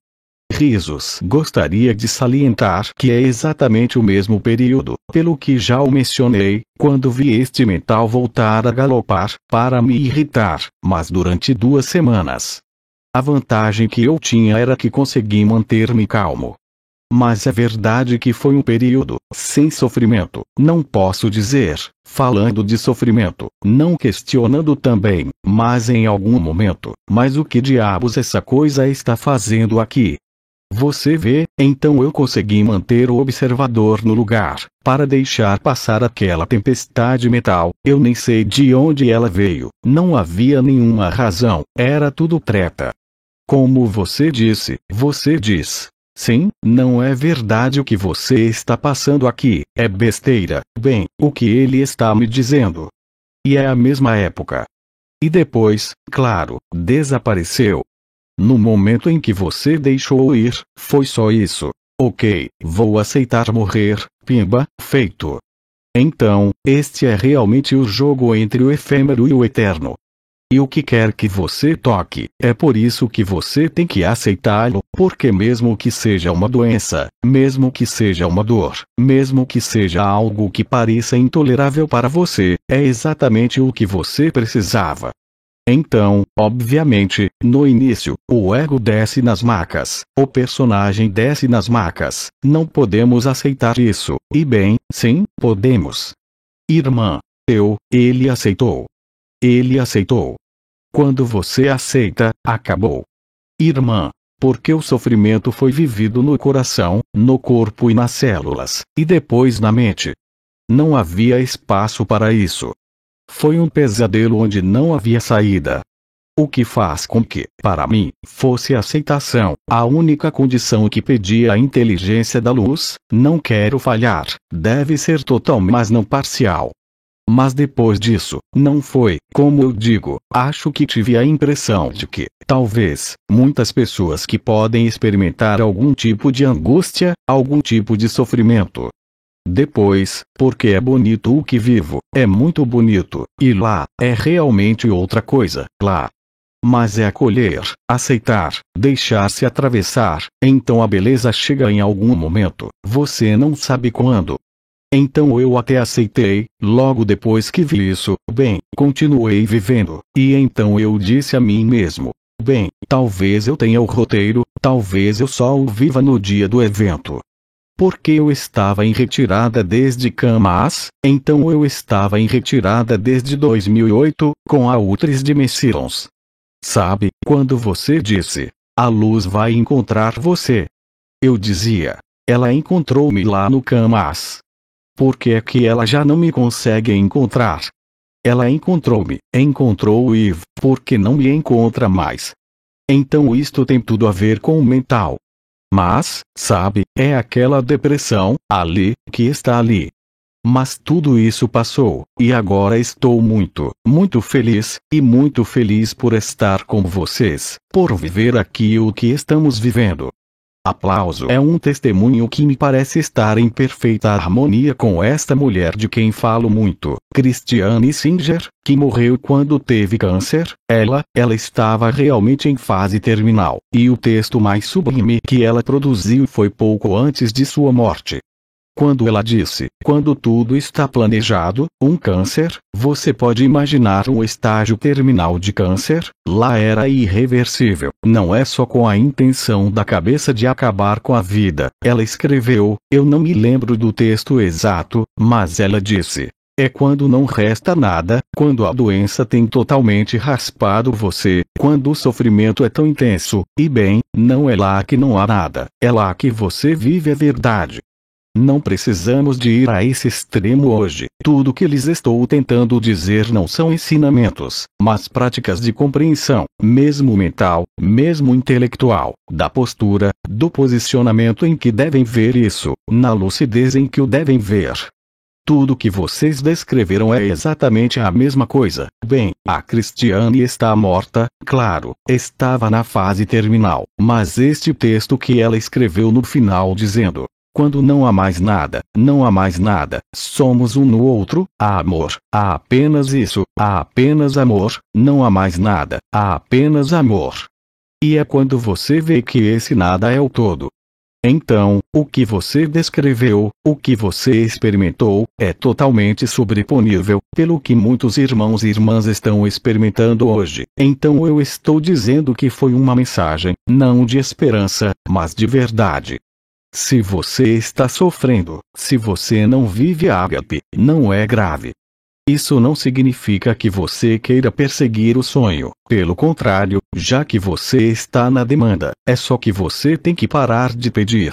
S1: Risos. Gostaria de salientar que é exatamente o mesmo período, pelo que já o mencionei, quando vi este mental voltar a galopar, para me irritar, mas durante 2 semanas. A vantagem que eu tinha era que consegui manter-me calmo. Mas é verdade que foi um período sem sofrimento. Não posso dizer, falando de sofrimento, não questionando também, mas em algum momento. Mas o que diabos essa coisa está fazendo aqui? Você vê, então eu consegui manter o observador no lugar, para deixar passar aquela tempestade mental. Eu nem sei de onde ela veio, não havia nenhuma razão, era tudo treta. Como você diz. Sim, não é verdade o que você está passando aqui, é besteira. Bem, o que ele está me dizendo. E é a mesma época. E depois, claro, desapareceu. No momento em que você deixou ir, foi só isso. Ok, vou aceitar morrer, pimba, feito. Então, este é realmente o jogo entre o efêmero e o eterno. E o que quer que você toque, é por isso que você tem que aceitá-lo, porque mesmo que seja uma doença, mesmo que seja uma dor, mesmo que seja algo que pareça intolerável para você, é exatamente o que você precisava. Então, obviamente, no início, o ego desce nas macas, o personagem desce nas macas, não podemos aceitar isso, e bem, sim, podemos. Irmã, ele aceitou. Ele aceitou. Quando você aceita, acabou. Irmã, porque o sofrimento foi vivido no coração, no corpo e nas células, e depois na mente. Não havia espaço para isso. Foi um pesadelo onde não havia saída. O que faz com que, para mim, fosse aceitação, a única condição que pedia a inteligência da luz, não quero falhar, deve ser total mas não parcial. Mas depois disso, não foi, como eu digo, acho que tive a impressão de que, talvez, muitas pessoas que podem experimentar algum tipo de angústia, algum tipo de sofrimento. Depois, porque é bonito o que vivo, é muito bonito, e lá, é realmente outra coisa, lá. Mas é acolher, aceitar, deixar-se atravessar, então a beleza chega em algum momento, você não sabe quando. Então eu até aceitei, logo depois que vi isso, bem, continuei vivendo, e então eu disse a mim mesmo, bem, talvez eu tenha o roteiro, talvez eu só o viva no dia do evento. Porque eu estava em retirada desde Camas, então eu estava em retirada desde 2008, com a Ultris de Messirons. Sabe, quando você disse, a luz vai encontrar você. Eu dizia, ela encontrou-me lá no Camas. Por que é que ela já não me consegue encontrar? Ela encontrou-me, encontrou o Eve, porque não me encontra mais. Então isto tem tudo a ver com o mental. Mas, sabe, é aquela depressão, ali, que está ali. Mas tudo isso passou, e agora estou muito, muito feliz, e muito feliz por estar com vocês, por viver aqui o que estamos vivendo. Aplauso é um testemunho que me parece estar em perfeita harmonia com esta mulher de quem falo muito, Christiane Singer, que morreu quando teve câncer. Ela estava realmente em fase terminal, e o texto mais sublime que ela produziu foi pouco antes de sua morte. Quando ela disse, quando tudo está planejado, um câncer, você pode imaginar um estágio terminal de câncer, lá era irreversível, não é só com a intenção da cabeça de acabar com a vida. Ela escreveu, eu não me lembro do texto exato, mas ela disse, é quando não resta nada, quando a doença tem totalmente raspado você, quando o sofrimento é tão intenso, e bem, não é lá que não há nada, é lá que você vive a verdade. Não precisamos de ir a esse extremo hoje. Tudo que lhes estou tentando dizer não são ensinamentos, mas práticas de compreensão, mesmo mental, mesmo intelectual, da postura, do posicionamento em que devem ver isso, na lucidez em que o devem ver. Tudo que vocês descreveram é exatamente a mesma coisa. Bem, a Christiane está morta, claro, estava na fase terminal, mas este texto que ela escreveu no final dizendo, quando não há mais nada, não há mais nada, somos um no outro, há amor, há apenas isso, há apenas amor, não há mais nada, há apenas amor. E é quando você vê que esse nada é o todo. Então, o que você descreveu, o que você experimentou, é totalmente sobreponível, pelo que muitos irmãos e irmãs estão experimentando hoje. Então eu estou dizendo que foi uma mensagem, não de esperança, mas de verdade. Se você está sofrendo, se você não vive ágape, não é grave. Isso não significa que você queira perseguir o sonho. Pelo contrário, já que você está na demanda, é só que você tem que parar de pedir.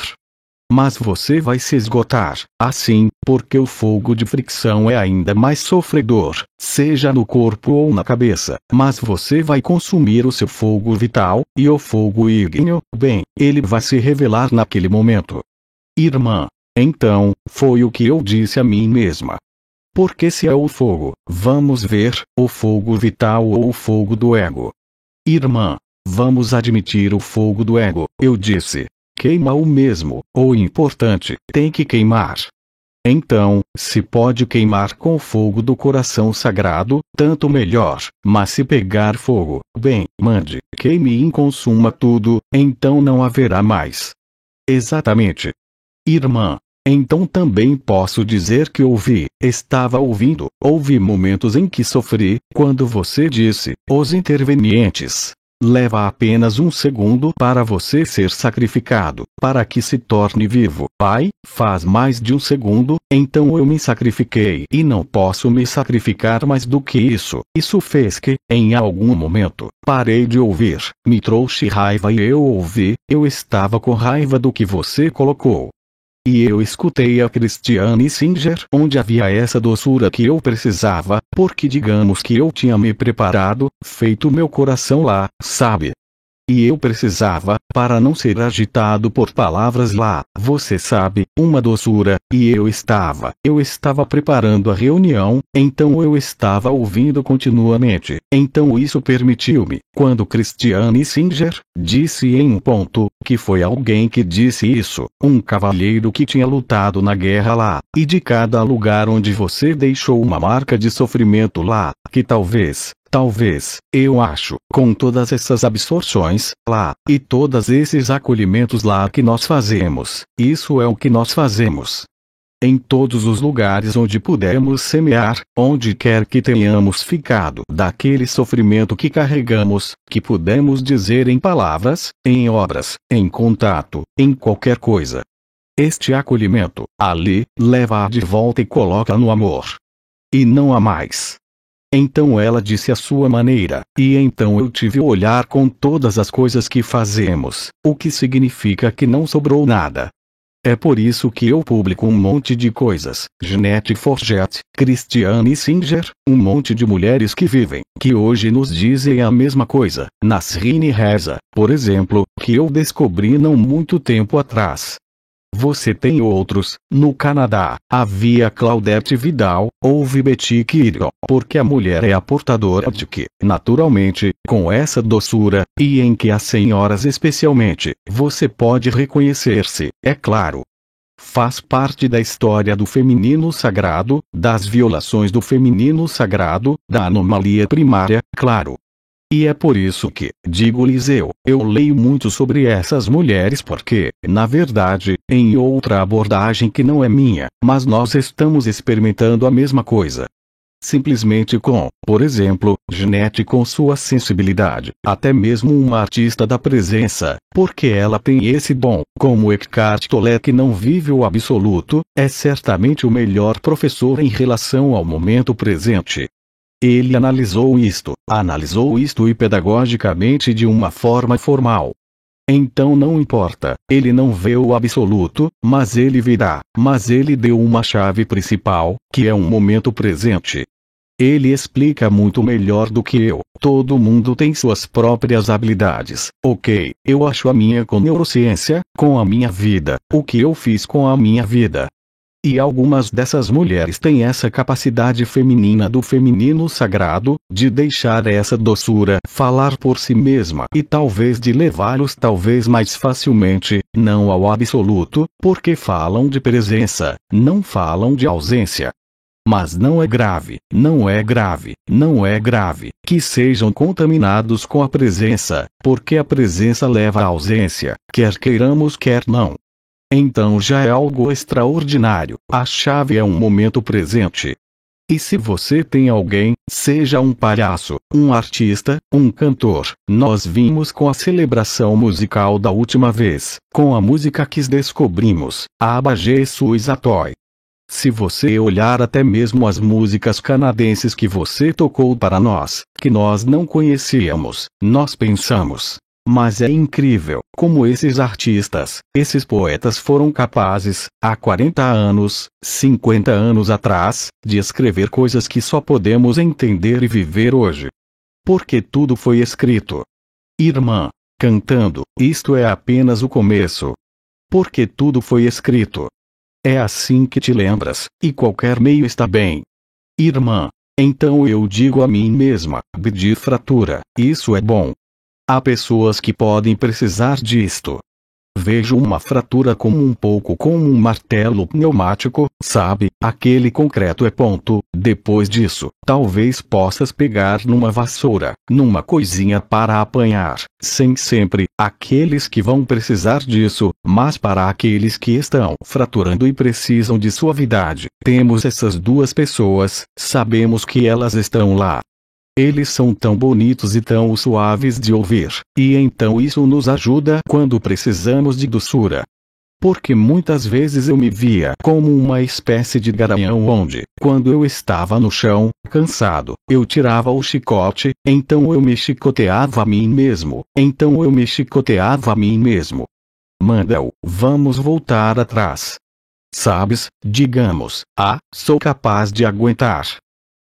S1: Mas você vai se esgotar, assim, porque o fogo de fricção é ainda mais sofredor, seja no corpo ou na cabeça, mas você vai consumir o seu fogo vital, e o fogo ígneo, bem, ele vai se revelar naquele momento. Irmã. Então, foi o que eu disse a mim mesma. Porque se é o fogo, vamos ver, o fogo vital ou o fogo do ego. Irmã. Vamos admitir o fogo do ego, eu disse. Queima o mesmo, o importante, tem que queimar. Então, se pode queimar com o fogo do coração sagrado, tanto melhor, mas se pegar fogo, bem, mande, queime e consuma tudo, então não haverá mais. Exatamente. Irmã. Então também posso dizer que estava ouvindo, houve momentos em que sofri, quando você disse, os intervenientes. Leva apenas um segundo para você ser sacrificado, para que se torne vivo. Pai, faz mais de um segundo, então eu me sacrifiquei e não posso me sacrificar mais do que isso. Isso fez que, em algum momento, parei de ouvir, me trouxe raiva e eu ouvi, eu estava com raiva do que você colocou. E eu escutei a Christiane Singer, onde havia essa doçura que eu precisava, porque digamos que eu tinha me preparado, feito meu coração lá, sabe? E eu precisava, para não ser agitado por palavras lá, você sabe, uma doçura, e eu estava preparando a reunião, então eu estava ouvindo continuamente, então isso permitiu-me, quando Christiane Singer, disse em um ponto, que foi alguém que disse isso, um cavalheiro que tinha lutado na guerra lá, e de cada lugar onde você deixou uma marca de sofrimento lá, que talvez, eu acho, com todas essas absorções, lá, e todos esses acolhimentos lá que nós fazemos, isso é o que nós fazemos. Em todos os lugares onde pudermos semear, onde quer que tenhamos ficado daquele sofrimento que carregamos, que pudemos dizer em palavras, em obras, em contato, em qualquer coisa. Este acolhimento, ali, leva-a de volta e coloca no amor. E não há mais. Então ela disse à sua maneira, e então eu tive o olhar com todas as coisas que fazemos, o que significa que não sobrou nada. É por isso que eu publico um monte de coisas, Jeanette Forget, Christiane Singer, um monte de mulheres que vivem, que hoje nos dizem a mesma coisa, Nasrine Reza, por exemplo, que eu descobri não muito tempo atrás. Você tem outros, no Canadá, havia Claudette Vidal, houve Betty Kirill, porque a mulher é a portadora de que, naturalmente, com essa doçura, e em que as senhoras especialmente, você pode reconhecer-se, é claro. Faz parte da história do feminino sagrado, das violações do feminino sagrado, da anomalia primária, claro. E é por isso que, digo-lhes eu leio muito sobre essas mulheres porque, na verdade, em outra abordagem que não é minha, mas nós estamos experimentando a mesma coisa. Simplesmente com, por exemplo, Jeanette com sua sensibilidade, até mesmo uma artista da presença, porque ela tem esse dom, como Eckhart Tolle que não vive o absoluto, é certamente o melhor professor em relação ao momento presente. Ele analisou isto e pedagogicamente de uma forma formal. Então não importa, ele não vê o absoluto, mas ele virá, mas ele deu uma chave principal, que é um momento presente. Ele explica muito melhor do que eu, todo mundo tem suas próprias habilidades, ok, eu acho a minha com neurociência, com a minha vida, o que eu fiz com a minha vida. E algumas dessas mulheres têm essa capacidade feminina do feminino sagrado, de deixar essa doçura falar por si mesma e talvez de levá-los talvez mais facilmente, não ao absoluto, porque falam de presença, não falam de ausência. Mas não é grave, que sejam contaminados com a presença, porque a presença leva à ausência, quer queiramos quer não. Então já é algo extraordinário, a chave é um momento presente. E se você tem alguém, seja um palhaço, um artista, um cantor, nós vimos com a celebração musical da última vez, com a música que descobrimos, a Abajé Suizatoy. Se você olhar até mesmo as músicas canadenses que você tocou para nós, que nós não conhecíamos, nós pensamos. Mas é incrível como esses artistas, esses poetas foram capazes, há 40 anos, 50 anos atrás, de escrever coisas que só podemos entender e viver hoje. Porque tudo foi escrito. Irmã, cantando, isto é apenas o começo. Porque tudo foi escrito. É assim que te lembras, e qualquer meio está bem. Irmã, então eu digo a mim mesma, pedir fratura, isso é bom. Há pessoas que podem precisar disto. Vejo uma fratura como um pouco como um martelo pneumático, sabe, aquele concreto é ponto. Depois disso, talvez possas pegar numa vassoura, numa coisinha para apanhar, sem sempre, aqueles que vão precisar disso, mas para aqueles que estão fraturando e precisam de suavidade, temos essas duas pessoas, sabemos que elas estão lá. Eles são tão bonitos e tão suaves de ouvir, e então isso nos ajuda quando precisamos de doçura. Porque muitas vezes eu me via como uma espécie de garanhão onde, quando eu estava no chão, cansado, eu tirava o chicote, então eu me chicoteava a mim mesmo, Mandel, vamos voltar atrás. Sabes, digamos, sou capaz de aguentar.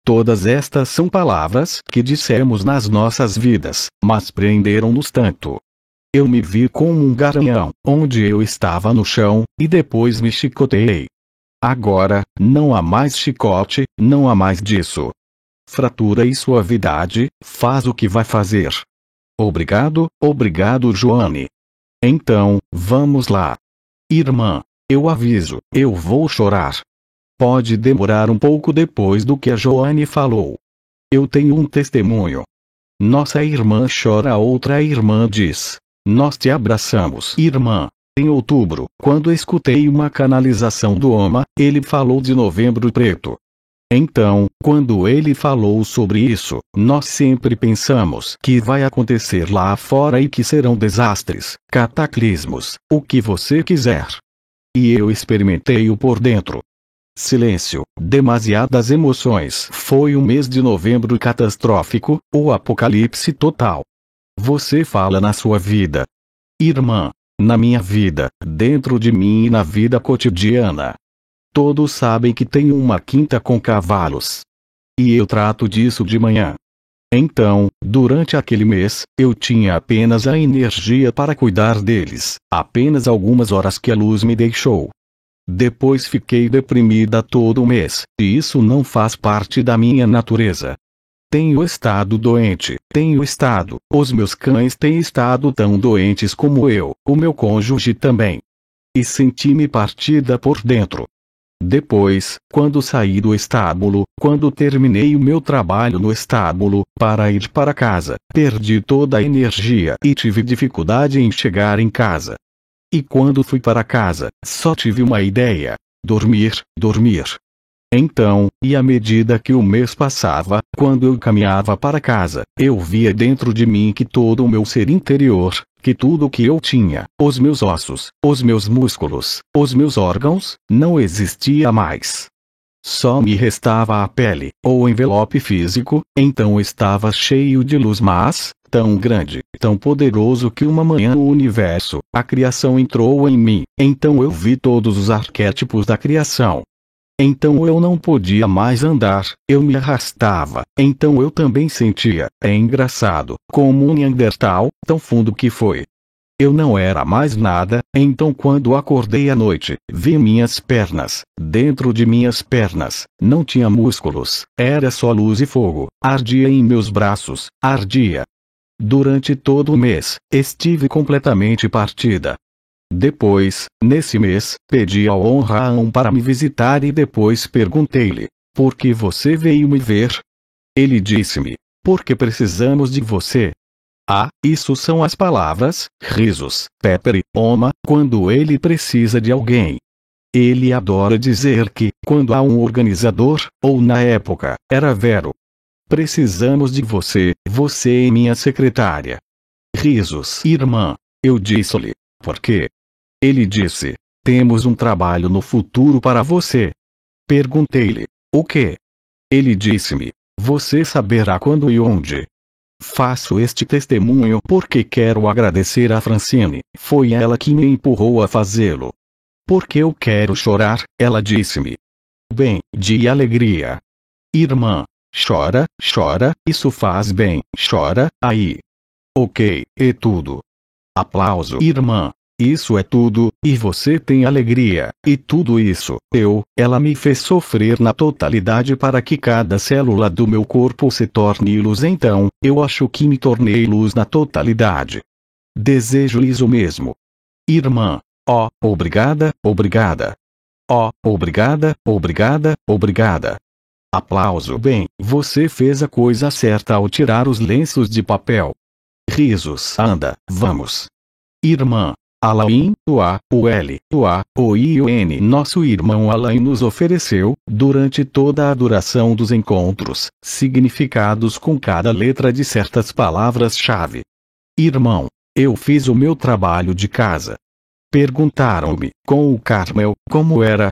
S1: Todas estas são palavras que dissemos nas nossas vidas, mas prenderam-nos tanto. Eu me vi como um garanhão, onde eu estava no chão, e depois me chicoteei. Agora, não há mais chicote, não há mais disso. Fratura e suavidade, faz o que vai fazer. Obrigado, Joane. Então, vamos lá. Irmã, eu aviso, eu vou chorar. Pode demorar um pouco depois do que a Joane falou. Eu tenho um testemunho. Nossa irmã chora, a outra irmã diz. Nós te abraçamos, irmã. Em outubro, quando escutei uma canalização do Oma, ele falou de Novembro Preto. Então, quando ele falou sobre isso, nós sempre pensamos que vai acontecer lá fora e que serão desastres, cataclismos, o que você quiser. E eu experimentei-o por dentro. Silêncio, demasiadas emoções. Foi um mês de novembro catastrófico, o apocalipse total. Você fala na sua vida. Irmã, na minha vida, dentro de mim e na vida cotidiana. Todos sabem que tenho uma quinta com cavalos. E eu trato disso de manhã. Então, durante aquele mês, eu tinha apenas a energia para cuidar deles, apenas algumas horas que a luz me deixou. Depois fiquei deprimida todo o mês, e isso não faz parte da minha natureza. Tenho estado doente, os meus cães têm estado tão doentes como eu, o meu cônjuge também. E senti-me partida por dentro. Depois, quando saí do estábulo, quando terminei o meu trabalho no estábulo, para ir para casa, perdi toda a energia e tive dificuldade em chegar em casa. E quando fui para casa, só tive uma ideia: dormir. Então, e à medida que o mês passava, quando eu caminhava para casa, eu via dentro de mim que todo o meu ser interior, que tudo o que eu tinha, os meus ossos, os meus músculos, os meus órgãos, não existia mais. Só me restava a pele, ou envelope físico, então estava cheio de luz, mas, tão grande, tão poderoso que uma manhã o universo, a criação entrou em mim, então eu vi todos os arquétipos da criação. Então eu não podia mais andar, eu me arrastava, então eu também sentia, é engraçado, como um Neandertal, tão fundo que foi. Eu não era mais nada, então quando acordei à noite, vi minhas pernas, dentro de minhas pernas, não tinha músculos, era só luz e fogo, ardia em meus braços, ardia. Durante todo o mês, estive completamente partida. Depois, nesse mês, pedi ao Honraão para me visitar e depois perguntei-lhe: por que você veio me ver? Ele disse-me: porque precisamos de você. Isso são as palavras, risos, Pepper, Oma, quando ele precisa de alguém. Ele adora dizer que, quando há um organizador, ou na época, era Vero. Precisamos de você, você é minha secretária. Risos. Irmã. Eu disse-lhe, por quê? Ele disse, temos um trabalho no futuro para você. Perguntei-lhe, o quê? Ele disse-me, você saberá quando e onde. Faço este testemunho porque quero agradecer a Francine, foi ela que me empurrou a fazê-lo. Porque eu quero chorar, ela disse-me. Bem, de alegria. Irmã, chora, chora, isso faz bem, chora, aí. Ok, é tudo. Aplauso. Irmã, isso é tudo, e você tem alegria, e tudo isso, ela me fez sofrer na totalidade para que cada célula do meu corpo se torne luz, então, eu acho que me tornei luz na totalidade. Desejo-lhes o mesmo. Irmã, obrigada, obrigada. Obrigada, obrigada, obrigada. Aplauso. Bem, você fez a coisa certa ao tirar os lenços de papel. Risos. Anda, vamos. Irmã. Alain, o I, nosso irmão Alain nos ofereceu, durante toda a duração dos encontros, significados com cada letra de certas palavras-chave. Irmão, eu fiz o meu trabalho de casa. Perguntaram-me, com o Carmel, como era.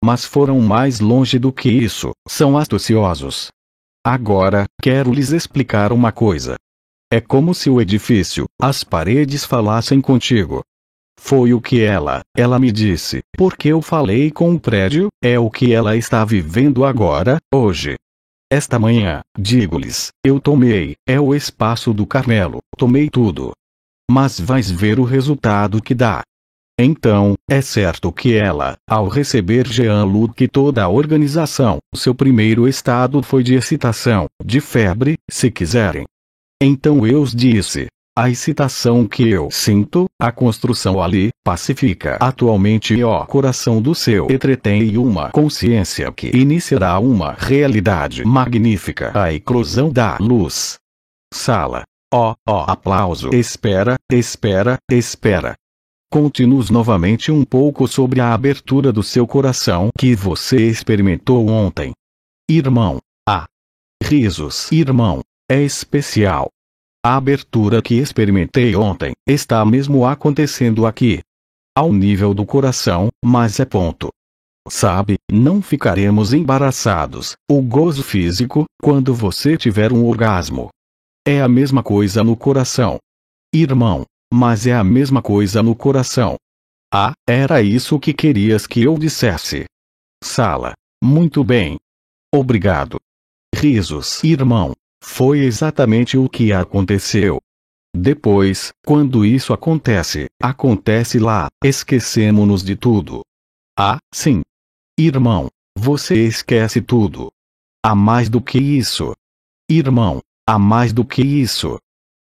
S1: Mas foram mais longe do que isso, são astuciosos. Agora, quero lhes explicar uma coisa. É como se o edifício, as paredes falassem contigo. Foi o que ela me disse, porque eu falei com o prédio, é o que ela está vivendo agora, hoje. Esta manhã, digo-lhes, eu tomei, o espaço do Carmelo, tomei tudo. Mas vais ver o resultado que dá. Então, é certo que ela, ao receber Jean-Luc e toda a organização, seu primeiro estado foi de excitação, de febre, se quiserem. Então eu os disse, a excitação que eu sinto, a construção ali, pacifica atualmente o coração do seu entretém uma consciência que iniciará uma realidade magnífica, a eclosão da luz. Sala. Aplauso. Espera, espera, espera. Conte-nos novamente um pouco sobre a abertura do seu coração que você experimentou ontem. Irmão. Risos. Irmão, é especial. A abertura que experimentei ontem está mesmo acontecendo aqui. Ao nível do coração, mas é ponto. Sabe, não ficaremos embaraçados, o gozo físico, quando você tiver um orgasmo. É a mesma coisa no coração. Irmão. Mas é a mesma coisa no coração. Era isso que querias que eu dissesse. Sala. Muito bem. Obrigado. Risos. Irmão, foi exatamente o que aconteceu. Depois, quando isso acontece lá, esquecemos-nos de tudo. Sim. Irmão, você esquece tudo. Há mais do que isso. Irmão, há mais do que isso.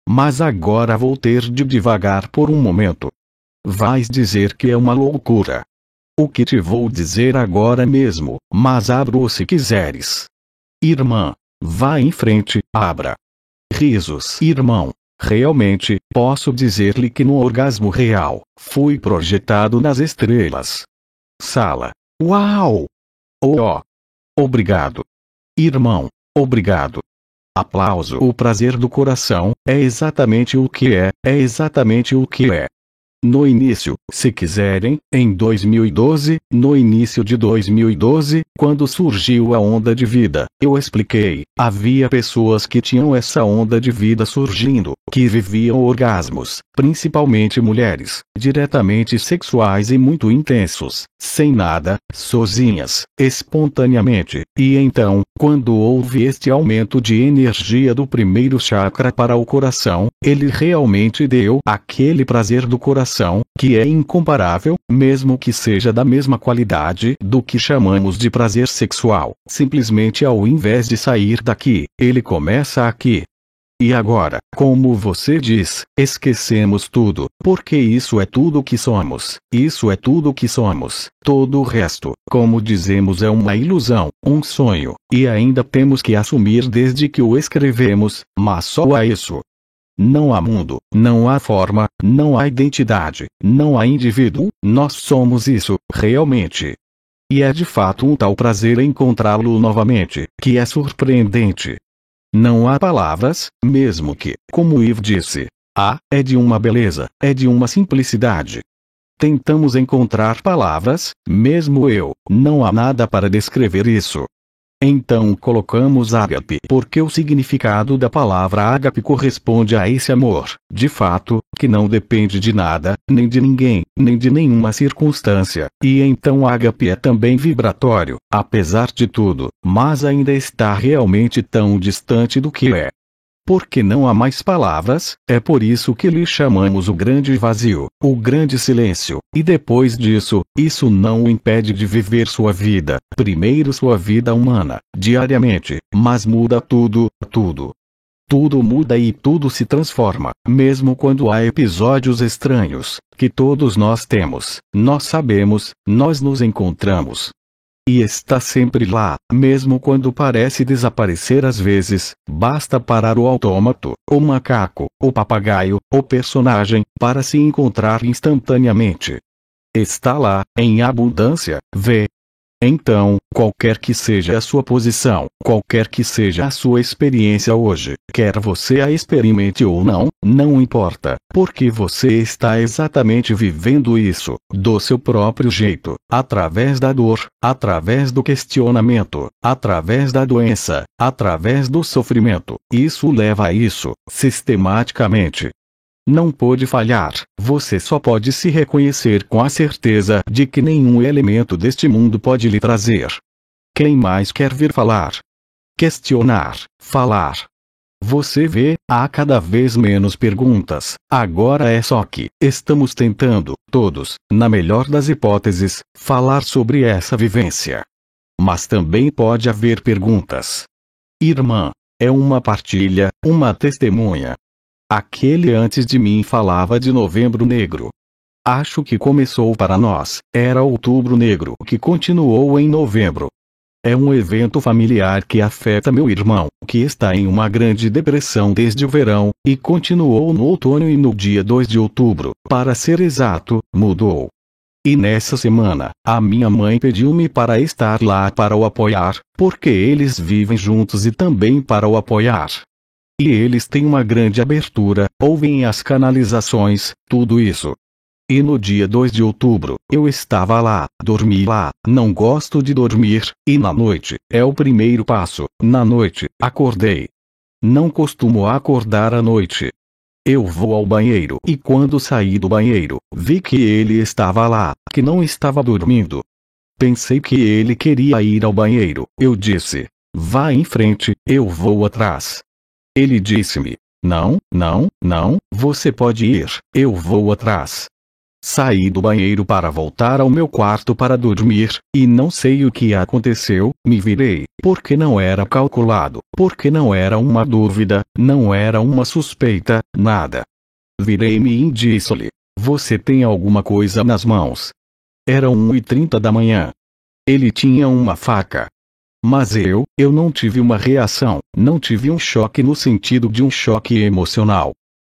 S1: Mas agora vou ter de devagar por um momento. Vais dizer que é uma loucura. O que te vou dizer agora mesmo, mas abro se quiseres. Irmã, vá em frente, abra. Risos. Irmão, realmente, posso dizer-lhe que no orgasmo real, fui projetado nas estrelas. Sala. Uau! Obrigado. Irmão, obrigado. Aplauso. O prazer do coração, é exatamente o que é exatamente o que é. No início, se quiserem, em 2012, no início de 2012, quando surgiu a onda de vida, eu expliquei, havia pessoas que tinham essa onda de vida surgindo, que viviam orgasmos, principalmente mulheres, diretamente sexuais e muito intensos, sem nada, sozinhas, espontaneamente, e então, quando houve este aumento de energia do primeiro chakra para o coração, ele realmente deu aquele prazer do coração, que é incomparável, mesmo que seja da mesma qualidade do que chamamos de prazer sexual. Simplesmente ao invés de sair daqui, ele começa aqui. E agora, como você diz, esquecemos tudo, porque isso é tudo que somos, isso é tudo que somos, todo o resto, como dizemos, é uma ilusão, um sonho, e ainda temos que assumir desde que o escrevemos, mas só a isso. Não há mundo, não há forma, não há identidade, não há indivíduo, nós somos isso, realmente. E é de fato um tal prazer encontrá-lo novamente, que é surpreendente. Não há palavras, mesmo que, como Yves disse, é de uma beleza, é de uma simplicidade. Tentamos encontrar palavras, mesmo eu, não há nada para descrever isso. Então colocamos ágape porque o significado da palavra ágape corresponde a esse amor, de fato, que não depende de nada, nem de ninguém, nem de nenhuma circunstância, e então ágape é também vibratório, apesar de tudo, mas ainda está realmente tão distante do que é. Porque não há mais palavras, é por isso que lhe chamamos o grande vazio, o grande silêncio, e depois disso, isso não o impede de viver sua vida, primeiro sua vida humana, diariamente, mas muda tudo, tudo. Tudo muda e tudo se transforma, mesmo quando há episódios estranhos, que todos nós temos, nós sabemos, nós nos encontramos. E está sempre lá, mesmo quando parece desaparecer às vezes, basta parar o autômato, o macaco, o papagaio, o personagem, para se encontrar instantaneamente. Está lá, em abundância, vê. Então, qualquer que seja a sua posição, qualquer que seja a sua experiência hoje, quer você a experimente ou não, não importa, porque você está exatamente vivendo isso, do seu próprio jeito, através da dor, através do questionamento, através da doença, através do sofrimento. Isso leva a isso, sistematicamente. Não pode falhar, você só pode se reconhecer com a certeza de que nenhum elemento deste mundo pode lhe trazer. Quem mais quer vir falar? Questionar, falar. Você vê, há cada vez menos perguntas, agora é só que, estamos tentando, todos, na melhor das hipóteses, falar sobre essa vivência. Mas também pode haver perguntas. Irmã, é uma partilha, uma testemunha. Aquele antes de mim falava de Novembro Negro. Acho que começou para nós, era Outubro Negro que continuou em novembro. É um evento familiar que afeta meu irmão, que está em uma grande depressão desde o verão, e continuou no outono e no dia 2 de outubro, para ser exato, mudou. E nessa semana, a minha mãe pediu-me para estar lá para o apoiar, porque eles vivem juntos e também para o apoiar. E eles têm uma grande abertura, ouvem as canalizações, tudo isso. E no dia 2 de outubro, eu estava lá, dormi lá, não gosto de dormir, e na noite, é o primeiro passo, na noite, acordei. Não costumo acordar à noite. Eu vou ao banheiro e quando saí do banheiro, vi que ele estava lá, que não estava dormindo. Pensei que ele queria ir ao banheiro, eu disse, vá em frente, eu vou atrás. Ele disse-me, não, não, não, você pode ir, eu vou atrás. Saí do banheiro para voltar ao meu quarto para dormir, e não sei o que aconteceu, me virei, porque não era calculado, porque não era uma dúvida, não era uma suspeita, nada. Virei-me e disse-lhe, você tem alguma coisa nas mãos? Era 1h30 da manhã. Ele tinha uma faca. Mas eu não tive uma reação, não tive um choque no sentido de um choque emocional.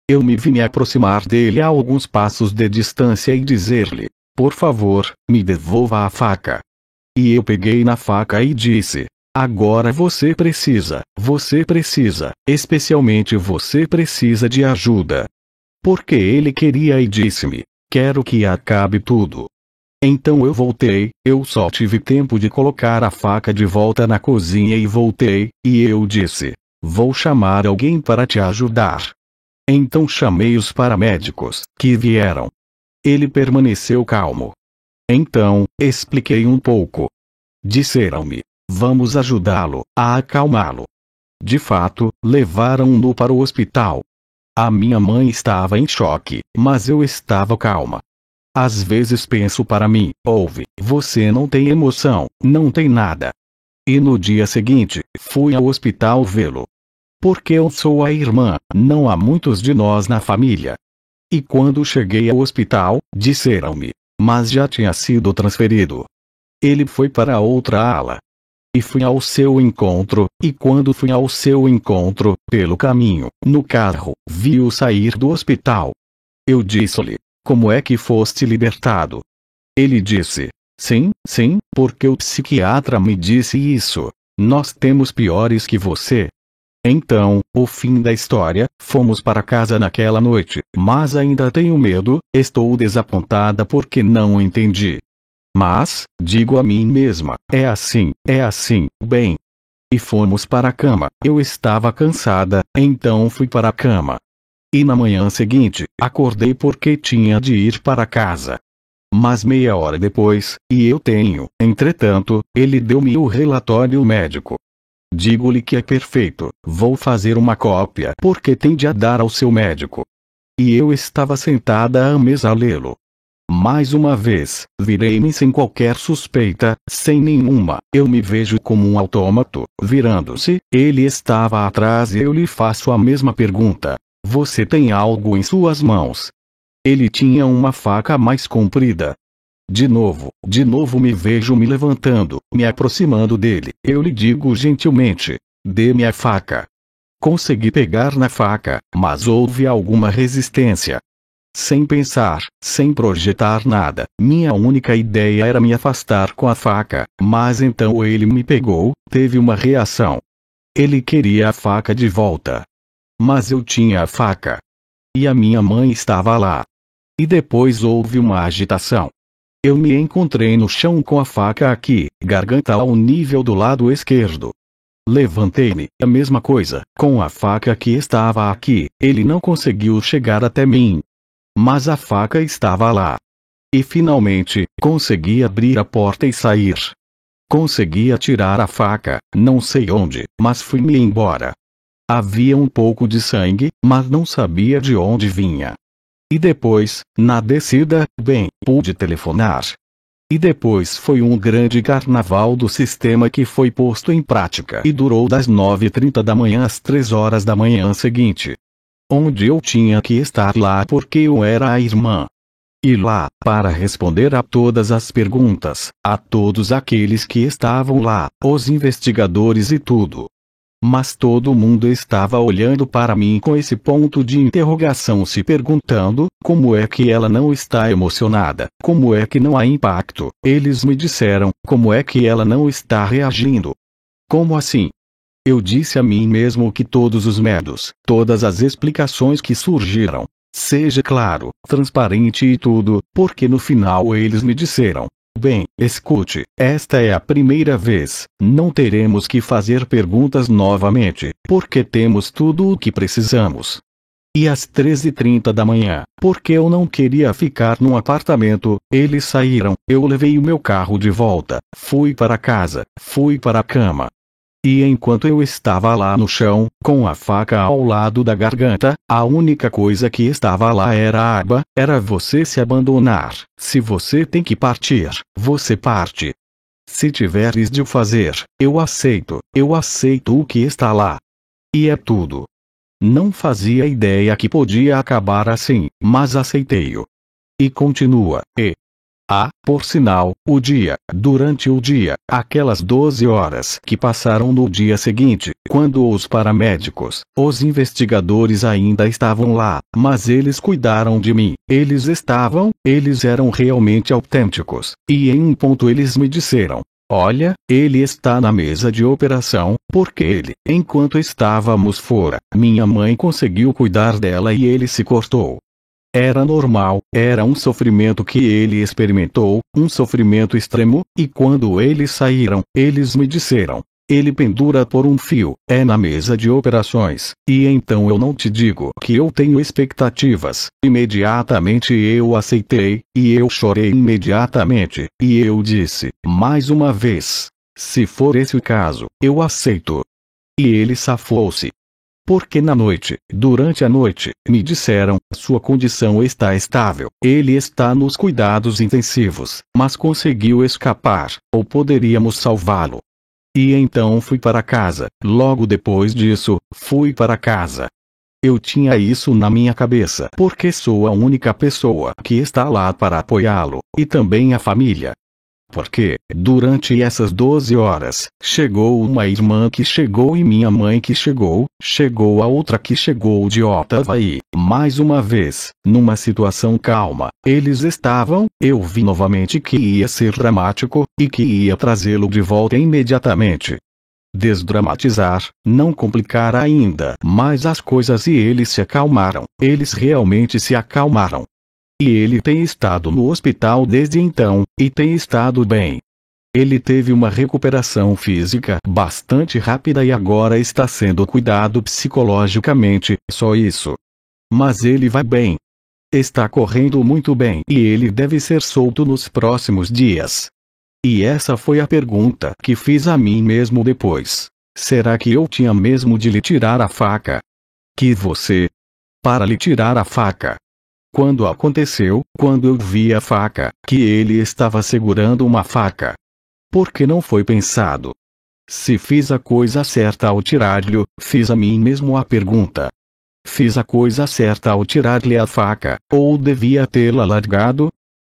S1: Eu me vi me aproximar dele a alguns passos de distância e dizer-lhe, por favor, me devolva a faca. E eu peguei na faca e disse, agora você precisa, especialmente você precisa de ajuda. Porque ele queria e disse-me, quero que acabe tudo. Então eu voltei, eu só tive tempo de colocar a faca de volta na cozinha e voltei, e eu disse, vou chamar alguém para te ajudar. Então chamei os paramédicos, que vieram. Ele permaneceu calmo. Então, expliquei um pouco. Disseram-me, vamos ajudá-lo, a acalmá-lo. De fato, levaram-no para o hospital. A minha mãe estava em choque, mas eu estava calma. Às vezes penso para mim, ouve, você não tem emoção, não tem nada. E no dia seguinte, fui ao hospital vê-lo. Porque eu sou a irmã, não há muitos de nós na família. E quando cheguei ao hospital, disseram-me, mas já tinha sido transferido. Ele foi para outra ala. e fui ao seu encontro, e quando fui ao seu encontro, pelo caminho, no carro, vi-o sair do hospital. Eu disse-lhe: como é que foste libertado? Ele disse: sim, sim, porque o psiquiatra me disse isso. Nós temos piores que você. Então, o fim da história, fomos para casa naquela noite, mas ainda tenho medo, estou desapontada porque não entendi. Mas, digo a mim mesma, é assim, bem. E fomos para a cama, eu estava cansada, então fui para a cama. E na manhã seguinte, acordei porque tinha de ir para casa. Mas meia hora depois, entretanto, ele deu-me o relatório médico. Digo-lhe que é perfeito, vou fazer uma cópia porque tem de a dar ao seu médico. E eu estava sentada à mesa a lê-lo. Mais uma vez, virei-me sem qualquer suspeita, sem nenhuma, eu me vejo como um autômato, virando-se, ele estava atrás e eu lhe faço a mesma pergunta. Você tem algo em suas mãos? Ele tinha uma faca mais comprida. De novo me vejo me levantando, me aproximando dele. Eu lhe digo gentilmente: dê-me a faca. Consegui pegar na faca, mas houve alguma resistência. Sem pensar, sem projetar nada, minha única ideia era me afastar com a faca, mas então ele me pegou, teve uma reação. Ele queria a faca de volta. Mas eu tinha a faca. E a minha mãe estava lá. E depois houve uma agitação. Eu me encontrei no chão com a faca aqui, garganta ao nível do lado esquerdo. Levantei-me, a mesma coisa, com a faca que estava aqui, ele não conseguiu chegar até mim. Mas a faca estava lá. E finalmente, consegui abrir a porta e sair. Consegui atirar a faca, não sei onde, mas fui-me embora. Havia um pouco de sangue, mas não sabia de onde vinha. E depois, na descida, pude telefonar. E depois foi um grande carnaval do sistema que foi posto em prática e durou das 9h30 da manhã às 3h da manhã seguinte. Onde eu tinha que estar lá porque eu era a irmã. E lá, para responder a todas as perguntas, a todos aqueles que estavam lá, os investigadores e tudo. Mas todo mundo estava olhando para mim com esse ponto de interrogação, se perguntando: como é que ela não está emocionada? Como é que não há impacto? Eles me disseram: como é que ela não está reagindo? Como assim? Eu disse a mim mesmo que todos os medos, todas as explicações que surgiram, seja claro, transparente e tudo, porque no final eles me disseram: bem, escute, esta é a primeira vez, não teremos que fazer perguntas novamente, porque temos tudo o que precisamos. E às 13h30 da manhã, porque eu não queria ficar num apartamento, eles saíram, eu levei o meu carro de volta, fui para casa, fui para a cama. E enquanto eu estava lá no chão, com a faca ao lado da garganta, a única coisa que estava lá era a aba, era você se abandonar. Se você tem que partir, você parte. Se tiveres de o fazer, eu aceito o que está lá. E é tudo. Não fazia ideia que podia acabar assim, mas aceitei-o. E continua, por sinal, durante o dia, aquelas 12 horas que passaram no dia seguinte, quando os paramédicos, os investigadores ainda estavam lá, mas eles cuidaram de mim, eles eram realmente autênticos, e em um ponto eles me disseram: olha, ele está na mesa de operação, porque enquanto estávamos fora, minha mãe conseguiu cuidar dela e ele se cortou. Era normal, era um sofrimento que ele experimentou, um sofrimento extremo, e quando eles saíram, eles me disseram: ele pendura por um fio, é na mesa de operações, e então eu não te digo que eu tenho expectativas. Imediatamente eu aceitei, e eu chorei imediatamente, e eu disse, mais uma vez: se for esse o caso, eu aceito. E ele safou-se. Porque durante a noite, me disseram: sua condição está estável, ele está nos cuidados intensivos, mas conseguiu escapar, ou poderíamos salvá-lo. E então fui para casa, logo depois disso, fui para casa. Eu tinha isso na minha cabeça porque sou a única pessoa que está lá para apoiá-lo, e também a família. Porque, durante essas 12 horas, chegou uma irmã que chegou e minha mãe que chegou a outra que chegou de Ottawa e, mais uma vez, numa situação calma, eles estavam, eu vi novamente que ia ser dramático, e que ia trazê-lo de volta imediatamente. Desdramatizar, não complicar ainda mais as coisas e eles se acalmaram, eles realmente se acalmaram. E ele tem estado no hospital desde então, e tem estado bem. Ele teve uma recuperação física bastante rápida e agora está sendo cuidado psicologicamente, só isso. Mas ele vai bem. Está correndo muito bem e ele deve ser solto nos próximos dias. E essa foi a pergunta que fiz a mim mesmo depois. Será que eu tinha mesmo de lhe tirar a faca? Que você? Para lhe tirar a faca. Quando aconteceu, quando eu vi a faca, que ele estava segurando uma faca. Por que não foi pensado? Se fiz a coisa certa ao tirar-lhe, fiz a mim mesmo a pergunta. Fiz a coisa certa ao tirar-lhe a faca, ou devia tê-la largado?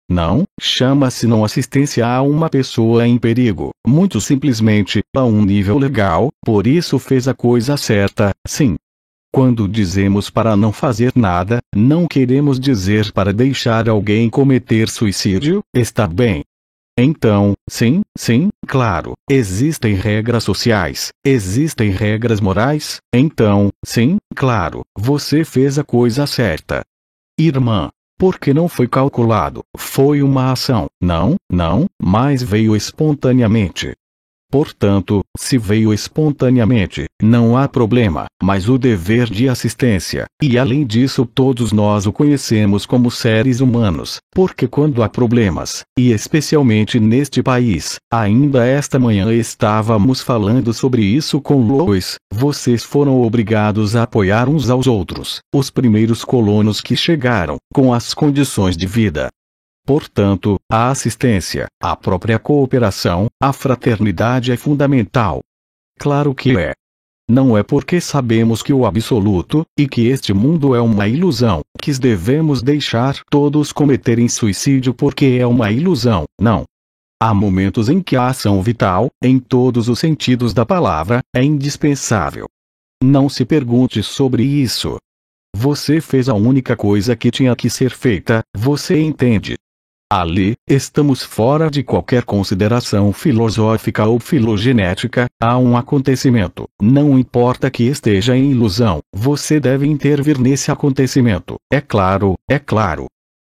S1: Não, chama-se não assistência a uma pessoa em perigo, muito simplesmente, a um nível legal, por isso fez a coisa certa, sim. Quando dizemos para não fazer nada, não queremos dizer para deixar alguém cometer suicídio, está bem. Então, sim, claro, existem regras sociais, existem regras morais, então, sim, claro, você fez a coisa certa. Irmã, por que não foi calculado? Foi uma ação, não, mas veio espontaneamente. Portanto, se veio espontaneamente, não há problema, mas o dever de assistência, e além disso todos nós o conhecemos como seres humanos, porque quando há problemas, e especialmente neste país, ainda esta manhã estávamos falando sobre isso com Lois, vocês foram obrigados a apoiar uns aos outros, os primeiros colonos que chegaram, com as condições de vida. Portanto, a assistência, a própria cooperação, a fraternidade é fundamental. Claro que é. Não é porque sabemos que o absoluto, e que este mundo é uma ilusão, que devemos deixar todos cometerem suicídio porque é uma ilusão, não. Há momentos em que a ação vital, em todos os sentidos da palavra, é indispensável. Não se pergunte sobre isso. Você fez a única coisa que tinha que ser feita, você entende? Ali, estamos fora de qualquer consideração filosófica ou filogenética, há um acontecimento, não importa que esteja em ilusão, você deve intervir nesse acontecimento, é claro.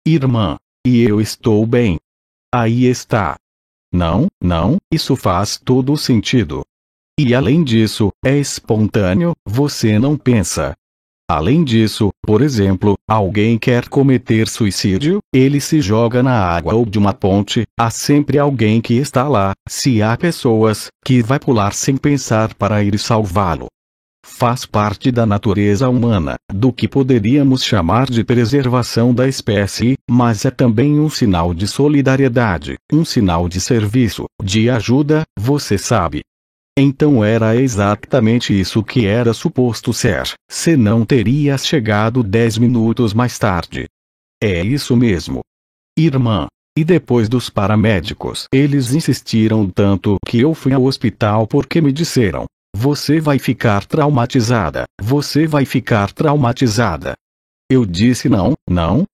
S1: Irmã, e eu estou bem. Aí está. Não, isso faz todo o sentido. E além disso, é espontâneo, você não pensa. Além disso, por exemplo, alguém quer cometer suicídio, ele se joga na água ou de uma ponte, há sempre alguém que está lá, se há pessoas, que vai pular sem pensar para ir salvá-lo. Faz parte da natureza humana, do que poderíamos chamar de preservação da espécie, mas é também um sinal de solidariedade, um sinal de serviço, de ajuda, você sabe. Então era exatamente isso que era suposto ser, senão teria chegado 10 minutos mais tarde. É isso mesmo. Irmã. E depois dos paramédicos, eles insistiram tanto que eu fui ao hospital porque me disseram: você vai ficar traumatizada, você vai ficar traumatizada. Eu disse não,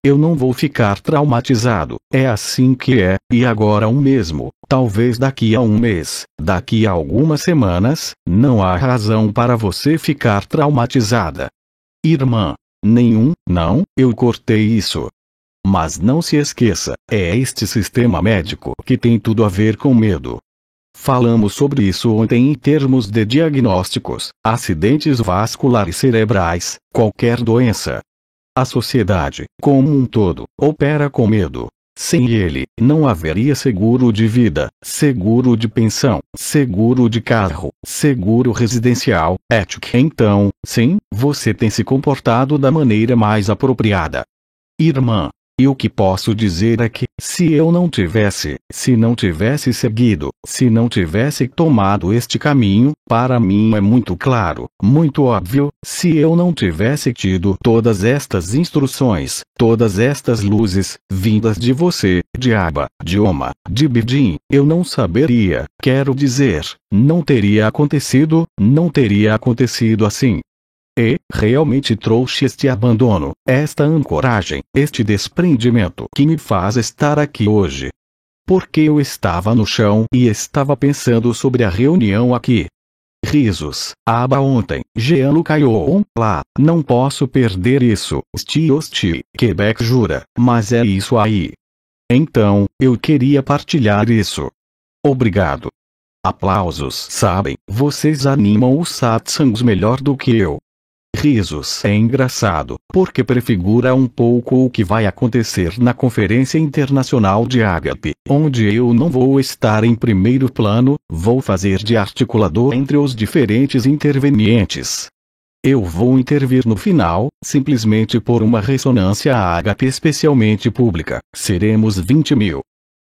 S1: eu não vou ficar traumatizado, é assim que é, e agora mesmo, talvez daqui a um mês, daqui a algumas semanas, não há razão para você ficar traumatizada. Irmã, não, eu cortei isso. Mas não se esqueça, é este sistema médico que tem tudo a ver com medo. Falamos sobre isso ontem em termos de diagnósticos, acidentes vasculares cerebrais, qualquer doença. A sociedade, como um todo, opera com medo. Sem ele, não haveria seguro de vida, seguro de pensão, seguro de carro, seguro residencial, ético. Então, sim, você tem se comportado da maneira mais apropriada. Irmã. E o que posso dizer é que, se não tivesse seguido, se não tivesse tomado este caminho, para mim é muito claro, muito óbvio, se eu não tivesse tido todas estas instruções, todas estas luzes, vindas de você, de Abba, de Oma, de Bidin, eu não saberia, quero dizer, não teria acontecido assim. E, realmente trouxe este abandono, esta ancoragem, este desprendimento que me faz estar aqui hoje. Porque eu estava no chão e estava pensando sobre a reunião aqui. Risos, Abba ontem, Jean caiu lá, não posso perder isso, Hosti, Quebec jura, mas é isso aí. Então, eu queria partilhar isso. Obrigado. Aplausos, sabem, vocês animam os satsangs melhor do que eu. Risos é engraçado, porque prefigura um pouco o que vai acontecer na Conferência Internacional de Ágape, onde eu não vou estar em primeiro plano, vou fazer de articulador entre os diferentes intervenientes. Eu vou intervir no final, simplesmente por uma ressonância ágape especialmente pública, seremos 20.000.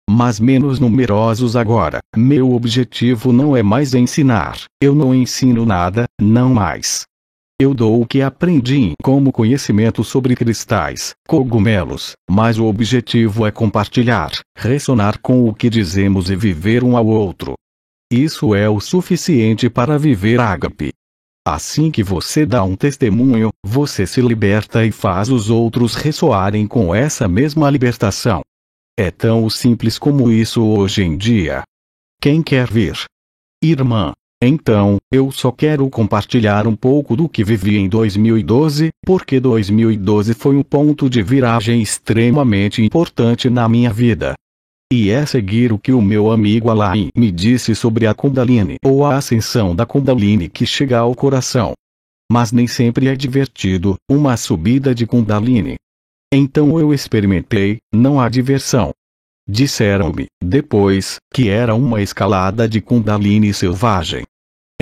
S1: Mas menos numerosos agora, meu objetivo não é mais ensinar, eu não ensino nada, não mais. Eu dou o que aprendi como conhecimento sobre cristais, cogumelos, mas o objetivo é compartilhar, ressonar com o que dizemos e viver um ao outro. Isso é o suficiente para viver ágape. Assim que você dá um testemunho, você se liberta e faz os outros ressoarem com essa mesma libertação. É tão simples como isso hoje em dia. Quem quer vir? Irmã. Então, eu só quero compartilhar um pouco do que vivi em 2012, porque 2012 foi um ponto de viragem extremamente importante na minha vida. E é seguir o que o meu amigo Alain me disse sobre a Kundalini ou a ascensão da Kundalini que chega ao coração. Mas nem sempre é divertido, uma subida de Kundalini. Então eu experimentei, não há diversão. Disseram-me, depois, que era uma escalada de Kundalini selvagem.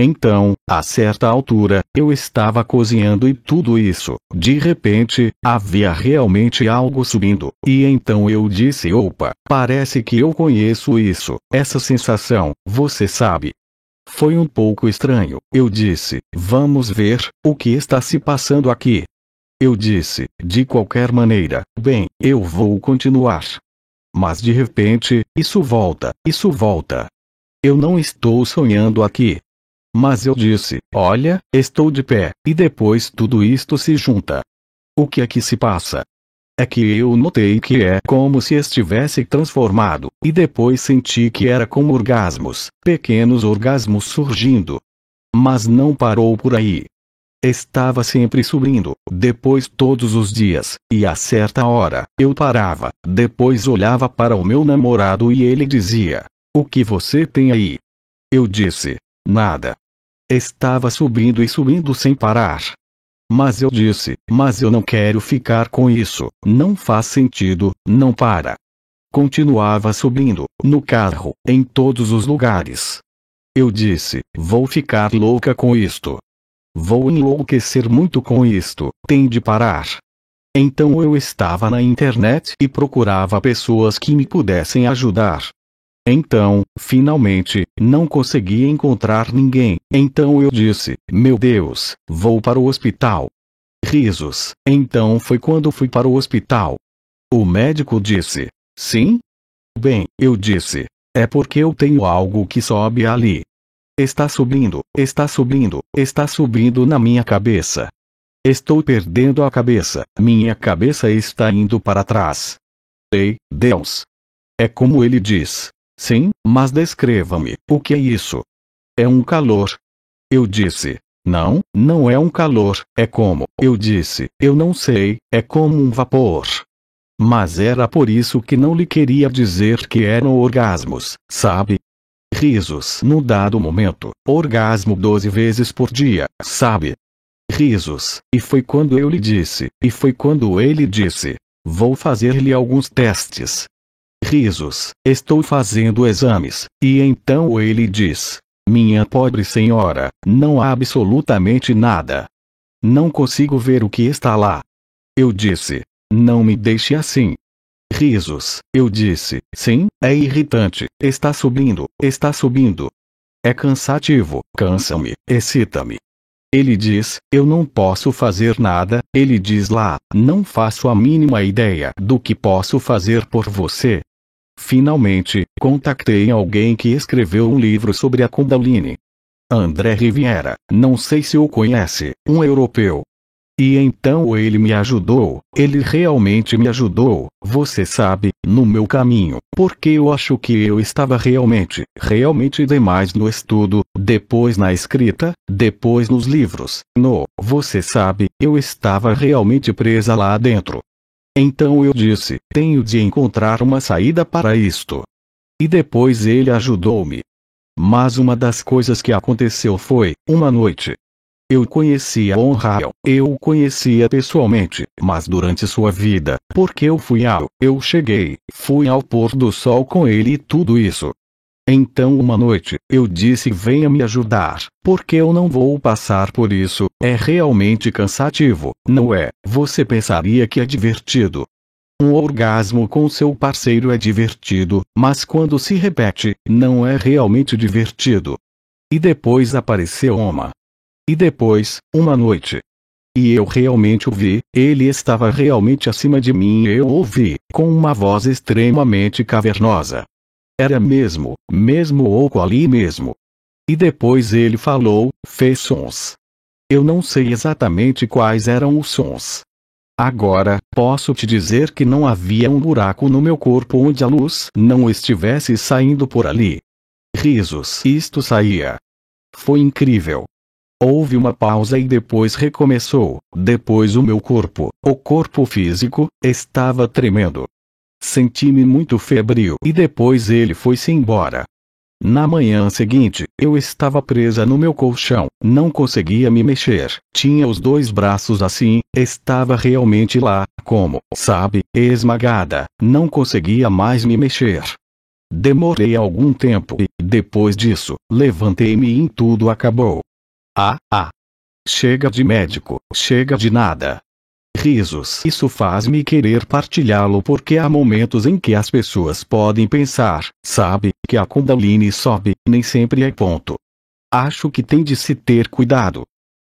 S1: Então, a certa altura, eu estava cozinhando e tudo isso, de repente, havia realmente algo subindo, e então eu disse: opa, parece que eu conheço isso, essa sensação, você sabe. Foi um pouco estranho, eu disse: vamos ver, o que está se passando aqui. Eu disse, de qualquer maneira, bem, eu vou continuar. Mas de repente, isso volta. Eu não estou sonhando aqui. Mas eu disse, olha, estou de pé, e depois tudo isto se junta. O que é que se passa? É que eu notei que é como se estivesse transformado, e depois senti que era como orgasmos, pequenos orgasmos surgindo. Mas não parou por aí. Estava sempre subindo, depois todos os dias, e a certa hora, eu parava, depois olhava para o meu namorado e ele dizia, o que você tem aí? Eu disse, nada. Estava subindo e subindo sem parar. Mas eu disse, mas eu não quero ficar com isso, não faz sentido, não para. Continuava subindo, no carro, em todos os lugares. Eu disse, vou ficar louca com isto. Vou enlouquecer muito com isto, tem de parar. Então eu estava na internet e procurava pessoas que me pudessem ajudar. Então, finalmente, não consegui encontrar ninguém, então eu disse, meu Deus, vou para o hospital. Risos, então foi quando fui para o hospital. O médico disse, sim? Bem, eu disse, é porque eu tenho algo que sobe ali. Está subindo na minha cabeça. Estou perdendo a cabeça, minha cabeça está indo para trás. Ei, Deus! É como ele diz. Sim, mas descreva-me, o que é isso? É um calor. Eu disse, não, não é um calor, é como, eu disse, eu não sei, é como um vapor. Mas era por isso que não lhe queria dizer que eram orgasmos, sabe? Risos num dado momento, orgasmo 12 vezes por dia, sabe? Risos, e foi quando eu lhe disse, e foi quando ele disse, vou fazer-lhe alguns testes. Risos, estou fazendo exames, e então ele diz, minha pobre senhora, não há absolutamente nada. Não consigo ver o que está lá. Eu disse, não me deixe assim. Risos. Eu disse, sim, é irritante, está subindo, está subindo. É cansativo, cansa-me, excita-me. Ele diz, eu não posso fazer nada, ele diz lá, não faço a mínima ideia do que posso fazer por você. Finalmente, contactei alguém que escreveu um livro sobre a Kundalini. André Riviera, não sei se o conhece, um europeu. E então ele me ajudou, ele realmente me ajudou, você sabe, no meu caminho, porque eu acho que eu estava realmente demais no estudo, depois na escrita, depois nos livros, você sabe, eu estava realmente presa lá dentro. Então eu disse, tenho de encontrar uma saída para isto. E depois ele ajudou-me. Mas uma das coisas que aconteceu foi, uma noite, eu conhecia Von Rael, eu o conhecia pessoalmente, mas durante sua vida, porque eu fui ao pôr do sol com ele e tudo isso. Então uma noite, eu disse venha me ajudar, porque eu não vou passar por isso, é realmente cansativo, não é? Você pensaria que é divertido. Um orgasmo com seu parceiro é divertido, mas quando se repete, não é realmente divertido. E depois apareceu uma. E depois, uma noite. E eu realmente o vi, ele estava realmente acima de mim e eu o ouvi, com uma voz extremamente cavernosa. Era mesmo oco ali mesmo. E depois ele falou, fez sons. Eu não sei exatamente quais eram os sons. Agora, posso te dizer que não havia um buraco no meu corpo onde a luz não estivesse saindo por ali. Risos. Isto saía. Foi incrível. Houve uma pausa e depois recomeçou. Depois o meu corpo, o corpo físico, estava tremendo. Senti-me muito febril e depois ele foi-se embora. Na manhã seguinte, eu estava presa no meu colchão, não conseguia me mexer, tinha os dois braços assim, estava realmente lá, como, sabe, esmagada, não conseguia mais me mexer. Demorei algum tempo e, depois disso, levantei-me e tudo acabou. Chega de médico, chega de nada. Risos. Isso faz-me querer partilhá-lo porque há momentos em que as pessoas podem pensar, sabe, que a Kundalini sobe, nem sempre é ponto. Acho que tem de se ter cuidado.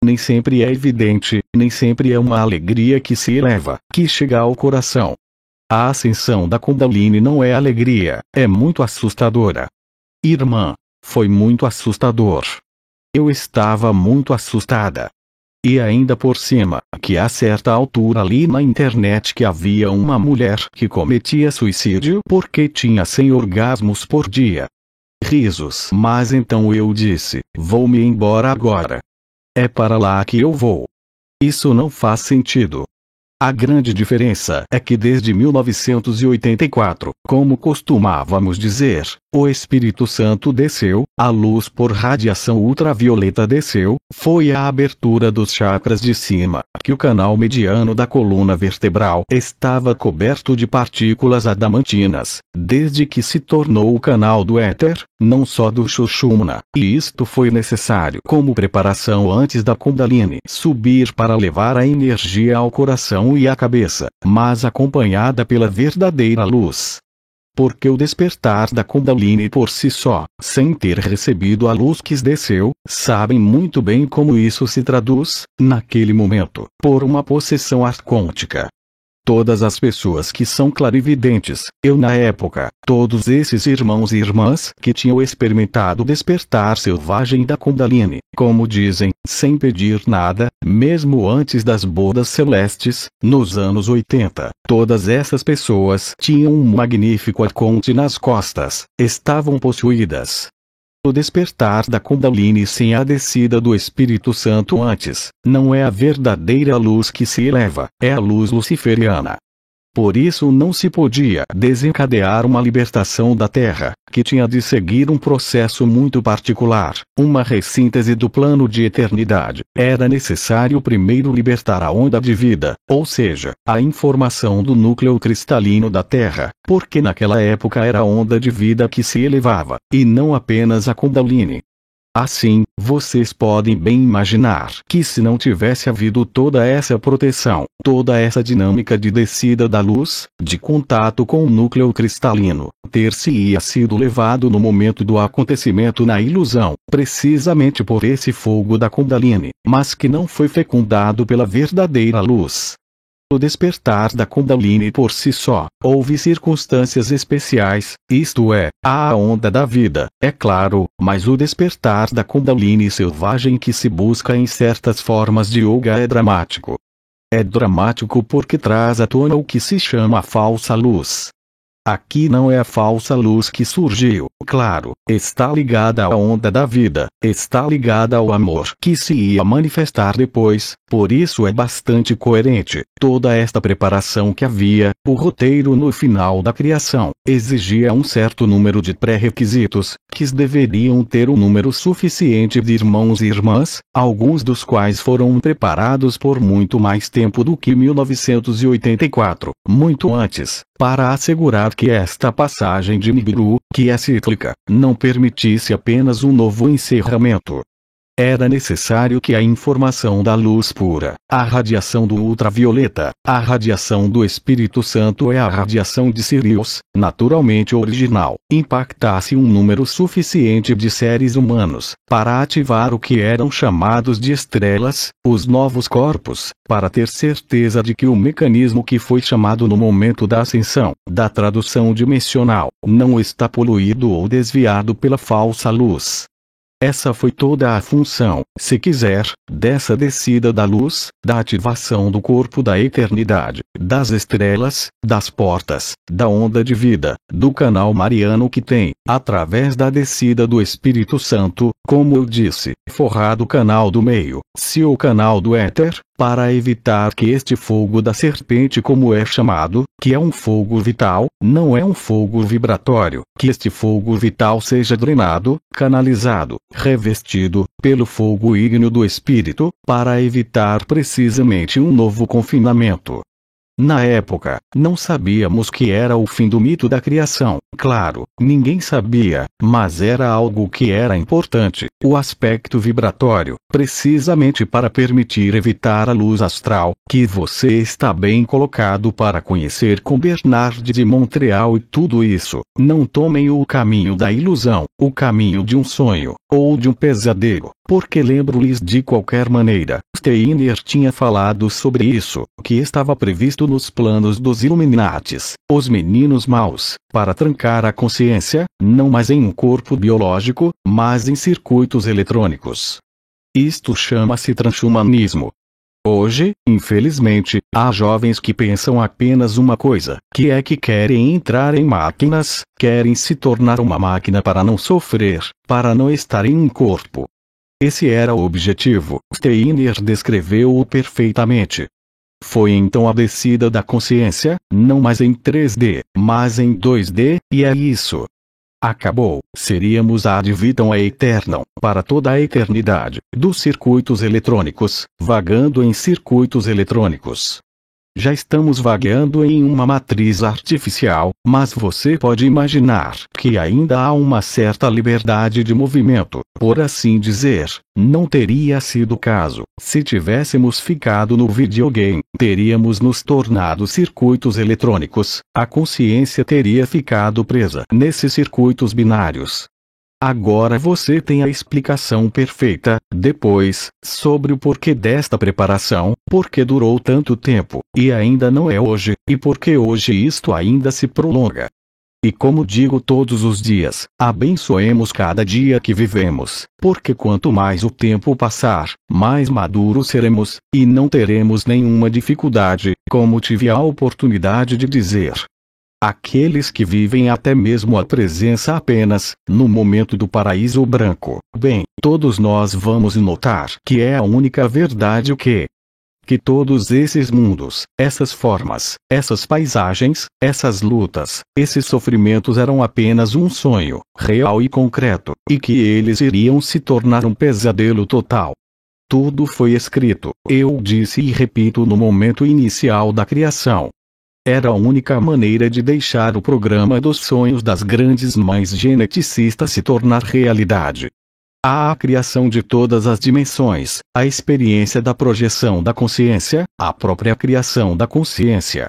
S1: Nem sempre é evidente, nem sempre é uma alegria que se eleva, que chega ao coração. A ascensão da Kundalini não é alegria, é muito assustadora. Irmã, foi muito assustador. Eu estava muito assustada. E ainda por cima, que a certa altura ali na internet que havia uma mulher que cometia suicídio porque tinha 100 orgasmos por dia. Risos. Mas então eu disse, vou-me embora agora. É para lá que eu vou. Isso não faz sentido. A grande diferença é que desde 1984, como costumávamos dizer, o Espírito Santo desceu, a luz por radiação ultravioleta desceu, foi a abertura dos chakras de cima, que o canal mediano da coluna vertebral estava coberto de partículas adamantinas, desde que se tornou o canal do éter, não só do Sushumna, e isto foi necessário como preparação antes da Kundalini subir para levar a energia ao coração e à cabeça, mas acompanhada pela verdadeira luz. Porque o despertar da Kundalini por si só, sem ter recebido a luz que desceu, sabem muito bem como isso se traduz, naquele momento, por uma possessão arcôntica. Todas as pessoas que são clarividentes, eu na época, todos esses irmãos e irmãs que tinham experimentado o despertar selvagem da Kundalini, como dizem, sem pedir nada, mesmo antes das bodas celestes, nos anos 80, todas essas pessoas tinham um magnífico arconte nas costas, estavam possuídas. O despertar da Kundalini sem a descida do Espírito Santo antes, não é a verdadeira luz que se eleva, é a luz luciferiana. Por isso não se podia desencadear uma libertação da Terra, que tinha de seguir um processo muito particular, uma ressíntese do plano de eternidade. Era necessário primeiro libertar a onda de vida, ou seja, a informação do núcleo cristalino da Terra, porque naquela época era a onda de vida que se elevava, e não apenas a Kundalini. Assim, vocês podem bem imaginar que se não tivesse havido toda essa proteção, toda essa dinâmica de descida da luz, de contato com o núcleo cristalino, ter-se-ia sido levado no momento do acontecimento na ilusão, precisamente por esse fogo da Kundalini, mas que não foi fecundado pela verdadeira luz. O despertar da Kundalini por si só, houve circunstâncias especiais, isto é, a onda da vida, é claro, mas o despertar da Kundalini selvagem que se busca em certas formas de yoga é dramático. É dramático porque traz à tona o que se chama a falsa luz. Aqui não é a falsa luz que surgiu, claro, está ligada à onda da vida, está ligada ao amor que se ia manifestar depois, por isso é bastante coerente. Toda esta preparação que havia, o roteiro no final da criação, exigia um certo número de pré-requisitos, que deveriam ter um número suficiente de irmãos e irmãs, alguns dos quais foram preparados por muito mais tempo do que 1984, muito antes, para assegurar que esta passagem de Nibiru, que é cíclica, não permitisse apenas um novo encerramento. Era necessário que a informação da luz pura, a radiação do ultravioleta, a radiação do Espírito Santo e a radiação de Sirius, naturalmente original, impactasse um número suficiente de seres humanos, para ativar o que eram chamados de estrelas, os novos corpos, para ter certeza de que o mecanismo que foi chamado no momento da ascensão, da tradução dimensional, não está poluído ou desviado pela falsa luz. Essa foi toda a função, se quiser, dessa descida da luz, da ativação do corpo da eternidade, das estrelas, das portas, da onda de vida, do canal mariano que tem, através da descida do Espírito Santo, como eu disse, forrado o canal do meio, se o canal do éter, para evitar que este fogo da serpente, como é chamado, que é um fogo vital, não é um fogo vibratório, que este fogo vital seja drenado, canalizado, revestido, pelo fogo ígneo do Espírito, para evitar precisamente um novo confinamento. Na época, não sabíamos que era o fim do mito da criação, claro, ninguém sabia, mas era algo que era importante, o aspecto vibratório, precisamente para permitir evitar a luz astral, que você está bem colocado para conhecer com Bernard de Montreal e tudo isso. Não tomem o caminho da ilusão, o caminho de um sonho, ou de um pesadelo, porque lembro-lhes de qualquer maneira, Steiner tinha falado sobre isso, que estava previsto nos planos dos Illuminatis, os meninos maus, para trancar a consciência, não mais em um corpo biológico, mas em circuitos eletrônicos. Isto chama-se transhumanismo. Hoje, infelizmente, há jovens que pensam apenas uma coisa, que é que querem entrar em máquinas, querem se tornar uma máquina para não sofrer, para não estar em um corpo. Esse era o objetivo, Steiner descreveu-o perfeitamente. Foi então a descida da consciência, não mais em 3D, mas em 2D, e é isso. Acabou, seríamos ad vitam aeternam, para toda a eternidade, dos circuitos eletrônicos, vagando em circuitos eletrônicos. Já estamos vagueando em uma matriz artificial, mas você pode imaginar que ainda há uma certa liberdade de movimento, por assim dizer. Não teria sido o caso, se tivéssemos ficado no videogame, teríamos nos tornado circuitos eletrônicos, a consciência teria ficado presa nesses circuitos binários. Agora você tem a explicação perfeita, depois, sobre o porquê desta preparação, porque durou tanto tempo, e ainda não é hoje, e porque hoje isto ainda se prolonga. E como digo todos os dias, abençoemos cada dia que vivemos, porque quanto mais o tempo passar, mais maduros seremos, e não teremos nenhuma dificuldade, como tive a oportunidade de dizer. Aqueles que vivem até mesmo a presença apenas, no momento do paraíso branco, bem, todos nós vamos notar que é a única verdade o que todos esses mundos, essas formas, essas paisagens, essas lutas, esses sofrimentos eram apenas um sonho, real e concreto, e que eles iriam se tornar um pesadelo total. Tudo foi escrito, eu disse e repito no momento inicial da criação. Era a única maneira de deixar o programa dos sonhos das grandes mães geneticistas se tornar realidade. Há a criação de todas as dimensões, a experiência da projeção da consciência, a própria criação da consciência.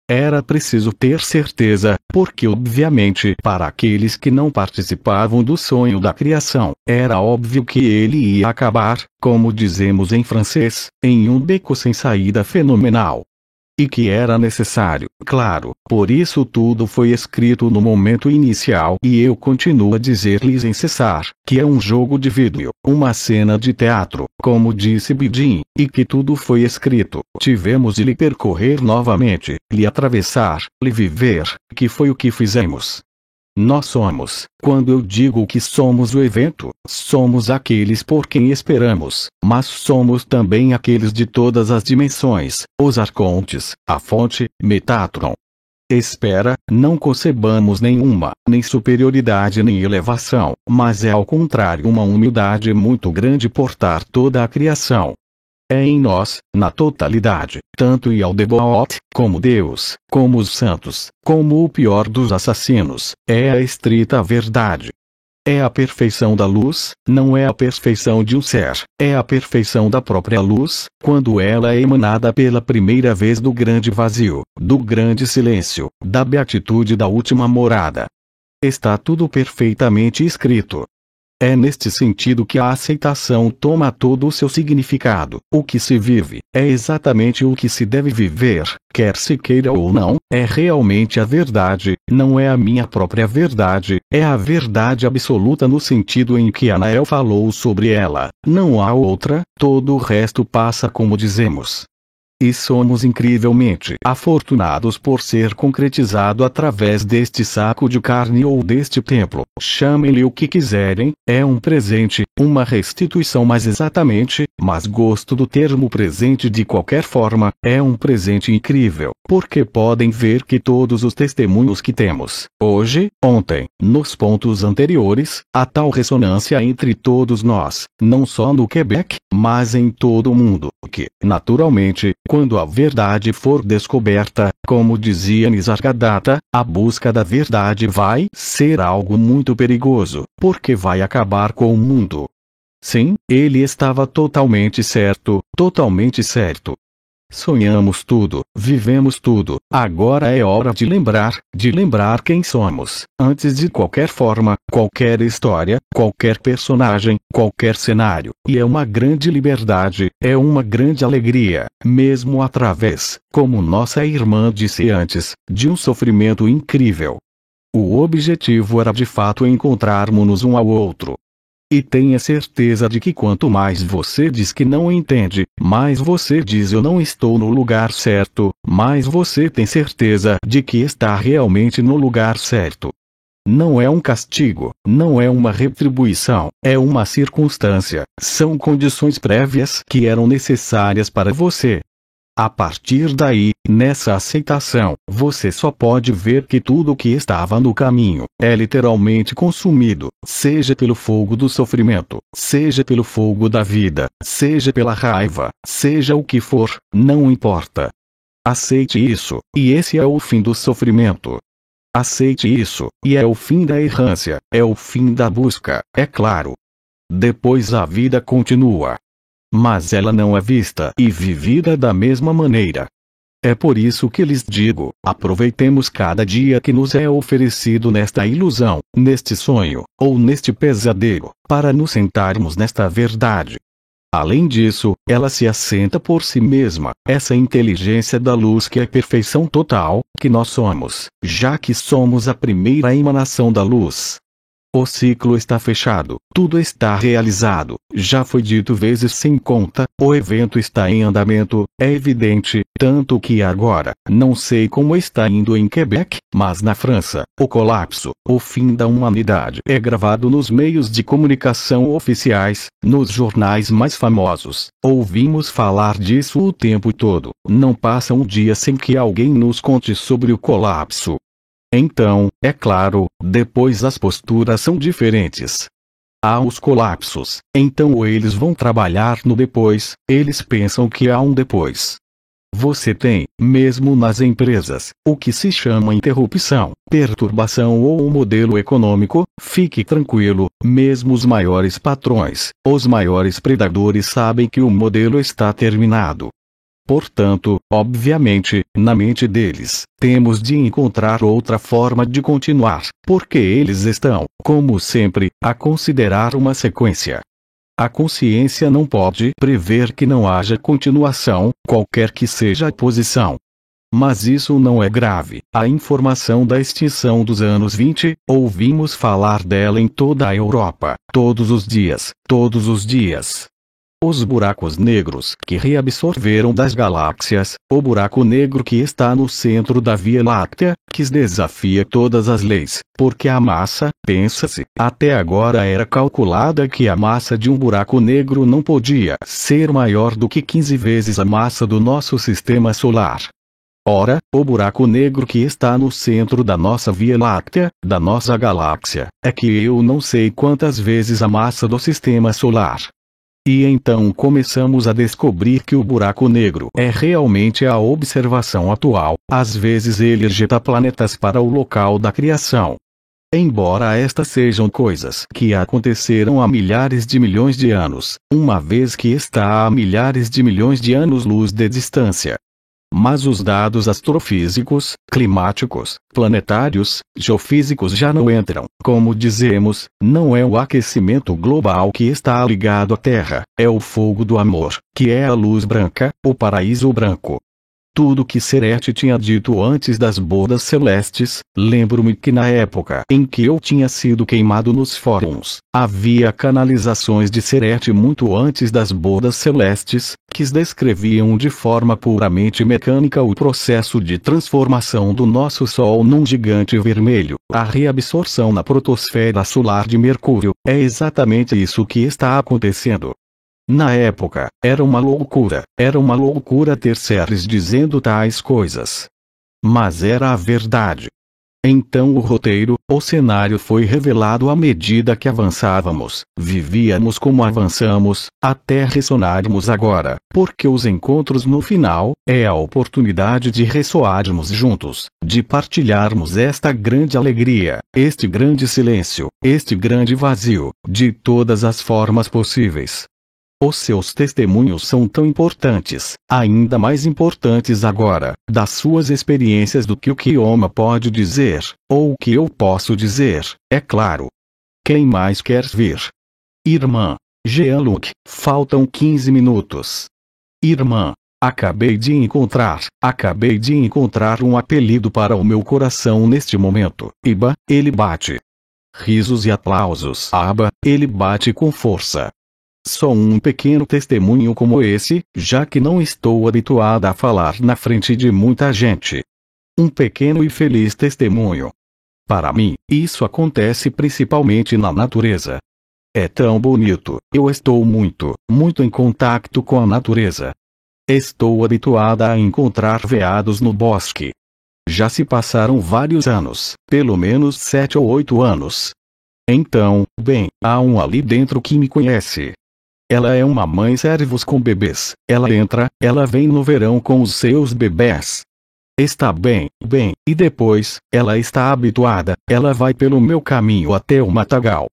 S1: Era preciso ter certeza, porque obviamente para aqueles que não participavam do sonho da criação, era óbvio que ele ia acabar, como dizemos em francês, em um beco sem saída fenomenal. E que era necessário, claro, por isso tudo foi escrito no momento inicial e eu continuo a dizer-lhes sem cessar, que é um jogo de vídeo, uma cena de teatro, como disse Bidin, e que tudo foi escrito, tivemos de lhe percorrer novamente, lhe atravessar, lhe viver, que foi o que fizemos. Nós somos, quando eu digo que somos o evento, somos aqueles por quem esperamos, mas somos também aqueles de todas as dimensões, os arcontes, a fonte, Metatron. Espera, não concebamos nenhuma, nem superioridade nem elevação, mas é ao contrário uma humildade muito grande portar toda a criação. É em nós, na totalidade, tanto Yaldabaoth, como Deus, como os santos, como o pior dos assassinos, é a estrita verdade. É a perfeição da luz, não é a perfeição de um ser, é a perfeição da própria luz, quando ela é emanada pela primeira vez do grande vazio, do grande silêncio, da beatitude da última morada. Está tudo perfeitamente escrito. É neste sentido que a aceitação toma todo o seu significado. O que se vive, é exatamente o que se deve viver, quer se queira ou não, é realmente a verdade, não é a minha própria verdade, é a verdade absoluta no sentido em que Anael falou sobre ela, não há outra, todo o resto passa como dizemos. E somos incrivelmente afortunados por ser concretizado através deste saco de carne ou deste templo, chamem-lhe o que quiserem, é um presente, uma restituição mais exatamente, mas gosto do termo presente de qualquer forma, é um presente incrível, porque podem ver que todos os testemunhos que temos, hoje, ontem, nos pontos anteriores, há tal ressonância entre todos nós, não só no Quebec, mas em todo o mundo, que, naturalmente, quando a verdade for descoberta, como dizia Nisargadatta, a busca da verdade vai ser algo muito perigoso, porque vai acabar com o mundo. Sim, ele estava totalmente certo, totalmente certo. Sonhamos tudo, vivemos tudo, agora é hora de lembrar quem somos, antes de qualquer forma, qualquer história, qualquer personagem, qualquer cenário, e é uma grande liberdade, é uma grande alegria, mesmo através, como nossa irmã disse antes, de um sofrimento incrível. O objetivo era de fato encontrarmos-nos um ao outro. E tenha certeza de que quanto mais você diz que não entende, mais você diz eu não estou no lugar certo, mais você tem certeza de que está realmente no lugar certo. Não é um castigo, não é uma retribuição, é uma circunstância, são condições prévias que eram necessárias para você. A partir daí, nessa aceitação, você só pode ver que tudo o que estava no caminho é literalmente consumido, seja pelo fogo do sofrimento, seja pelo fogo da vida, seja pela raiva, seja o que for, não importa. Aceite isso, e esse é o fim do sofrimento. Aceite isso, e é o fim da errância, é o fim da busca, é claro. Depois a vida continua. Mas ela não é vista e vivida da mesma maneira. É por isso que lhes digo, aproveitemos cada dia que nos é oferecido nesta ilusão, neste sonho, ou neste pesadelo, para nos sentarmos nesta verdade. Além disso, ela se assenta por si mesma, essa inteligência da luz que é perfeição total, que nós somos, já que somos a primeira emanação da luz. O ciclo está fechado, tudo está realizado, já foi dito vezes sem conta, o evento está em andamento, é evidente, tanto que agora, não sei como está indo em Quebec, mas na França, o colapso, o fim da humanidade é gravado nos meios de comunicação oficiais, nos jornais mais famosos, ouvimos falar disso o tempo todo, não passa um dia sem que alguém nos conte sobre o colapso. Então, é claro, depois as posturas são diferentes. Há os colapsos, então eles vão trabalhar no depois, eles pensam que há um depois. Você tem, mesmo nas empresas, o que se chama interrupção, perturbação ou um modelo econômico. Fique tranquilo, mesmo os maiores patrões, os maiores predadores sabem que o modelo está terminado. Portanto, obviamente, na mente deles, temos de encontrar outra forma de continuar, porque eles estão, como sempre, a considerar uma sequência. A consciência não pode prever que não haja continuação, qualquer que seja a posição. Mas isso não é grave. A informação da extinção dos anos 20, ouvimos falar dela em toda a Europa, todos os dias, todos os dias. Os buracos negros que reabsorveram das galáxias, o buraco negro que está no centro da Via Láctea, que desafia todas as leis, porque a massa, pensa-se, até agora era calculada que a massa de um buraco negro não podia ser maior do que 15 vezes a massa do nosso sistema solar. Ora, o buraco negro que está no centro da nossa Via Láctea, da nossa galáxia, é que eu não sei quantas vezes a massa do sistema solar. E então começamos a descobrir que o buraco negro é realmente a observação atual. Às vezes ele ejeta planetas para o local da criação. Embora estas sejam coisas que aconteceram há milhares de milhões de anos, uma vez que está a milhares de milhões de anos-luz de distância. Mas os dados astrofísicos, climáticos, planetários, geofísicos já não entram. Como dizemos, não é o aquecimento global que está ligado à Terra, é o fogo do amor, que é a luz branca, o paraíso branco. Tudo que Serete tinha dito antes das bodas celestes, lembro-me que na época em que eu tinha sido queimado nos fóruns, havia canalizações de Serete muito antes das bodas celestes, que descreviam de forma puramente mecânica o processo de transformação do nosso Sol num gigante vermelho. A reabsorção na protosfera solar de Mercúrio, é exatamente isso que está acontecendo. Na época, era uma loucura ter seres dizendo tais coisas. Mas era a verdade. Então o roteiro, o cenário foi revelado à medida que avançávamos, vivíamos como avançamos, até ressonarmos agora, porque os encontros no final, é a oportunidade de ressoarmos juntos, de partilharmos esta grande alegria, este grande silêncio, este grande vazio, de todas as formas possíveis. Os seus testemunhos são tão importantes, ainda mais importantes agora, das suas experiências do que o Kioma pode dizer, ou o que eu posso dizer, é claro. Quem mais quer vir? Irmã. Jean-Luc, faltam 15 minutos. Irmã, acabei de encontrar um apelido para o meu coração neste momento. Iba, ele bate. Risos e aplausos. Aba, ele bate com força. Só um pequeno testemunho como esse, já que não estou habituada a falar na frente de muita gente. Um pequeno e feliz testemunho. Para mim, isso acontece principalmente na natureza. É tão bonito, eu estou muito em contato com a natureza. Estou habituada a encontrar veados no bosque. Já se passaram vários anos, pelo menos 7 ou 8 anos. Então, bem, há um ali dentro que me conhece. Ela é uma mãe servos com bebês. Ela vem no verão com os seus bebês. Está bem, e depois, ela está habituada, ela vai pelo meu caminho até o matagal.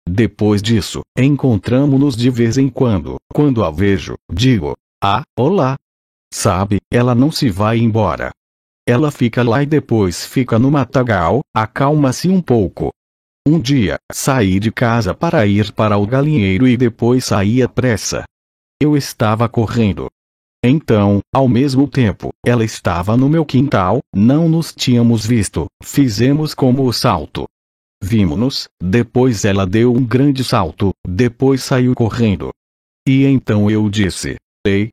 S1: Depois disso, encontramo-nos de vez em quando a vejo, digo, olá. Sabe, ela não se vai embora. Ela fica lá e depois fica no matagal, acalma-se um pouco. Um dia, saí de casa para ir para o galinheiro e depois saí à pressa. Eu estava correndo. Então, ao mesmo tempo, ela estava no meu quintal, não nos tínhamos visto, fizemos como o salto. Vimos-nos, depois ela deu um grande salto, depois saiu correndo. E então eu disse, ei,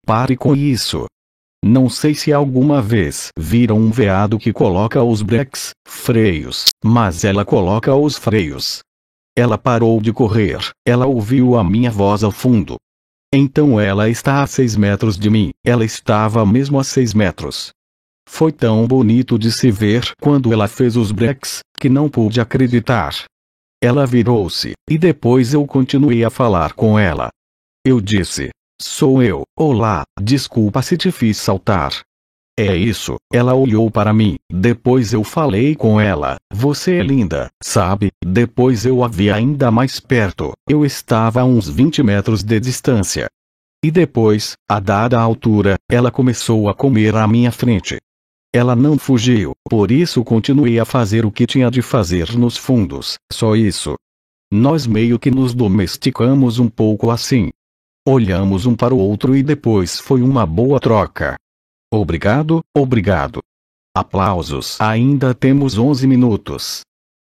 S1: pare com isso. Não sei se alguma vez viram um veado que coloca os breques, freios, mas ela coloca os freios. Ela parou de correr, ela ouviu a minha voz ao fundo. Então ela está a 6 metros de mim, ela estava mesmo a 6 metros. Foi tão bonito de se ver quando ela fez os breques, que não pude acreditar. Ela virou-se, e depois eu continuei a falar com ela. Eu disse, Sou eu. Olá, desculpa se te fiz saltar. É isso, ela olhou para mim, depois eu falei com ela, você é linda, sabe? Depois eu a vi ainda mais perto, eu estava a uns 20 metros de distância. E depois, a dada altura, ela começou a comer à minha frente. Ela não fugiu, por isso continuei a fazer o que tinha de fazer nos fundos, só isso. Nós meio que nos domesticamos um pouco assim. Olhamos um para o outro e depois foi uma boa troca. Obrigado, obrigado. Aplausos. Ainda temos 11 minutos.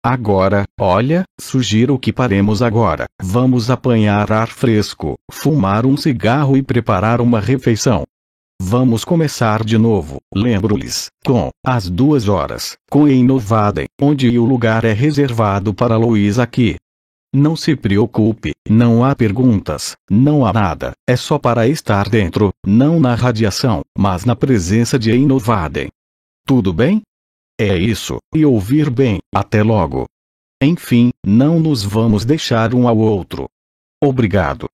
S1: Agora, olha, sugiro que paremos agora. Vamos apanhar ar fresco, fumar um cigarro e preparar uma refeição. Vamos começar de novo, lembro-lhes, com, às 2 horas, com Inovaden, onde o lugar é reservado para Luiz aqui. Não se preocupe, não há perguntas, não há nada, é só para estar dentro, não na radiação, mas na presença de Inovaden. Tudo bem? É isso, e ouvir bem, até logo. Enfim, não nos vamos deixar um ao outro. Obrigado.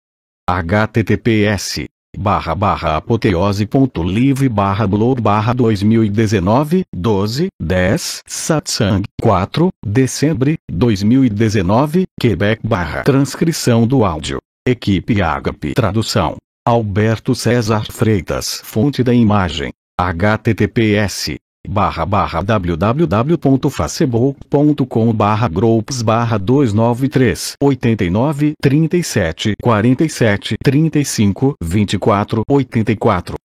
S1: https://apoteose.live/blog/2019 12/10 Satsang 4 Dezembro 2019 Quebec Transcrição do áudio Equipe Agape Tradução Alberto César Freitas Fonte da imagem https://www.facebook.com/groups/293 89 37 47 35 24 84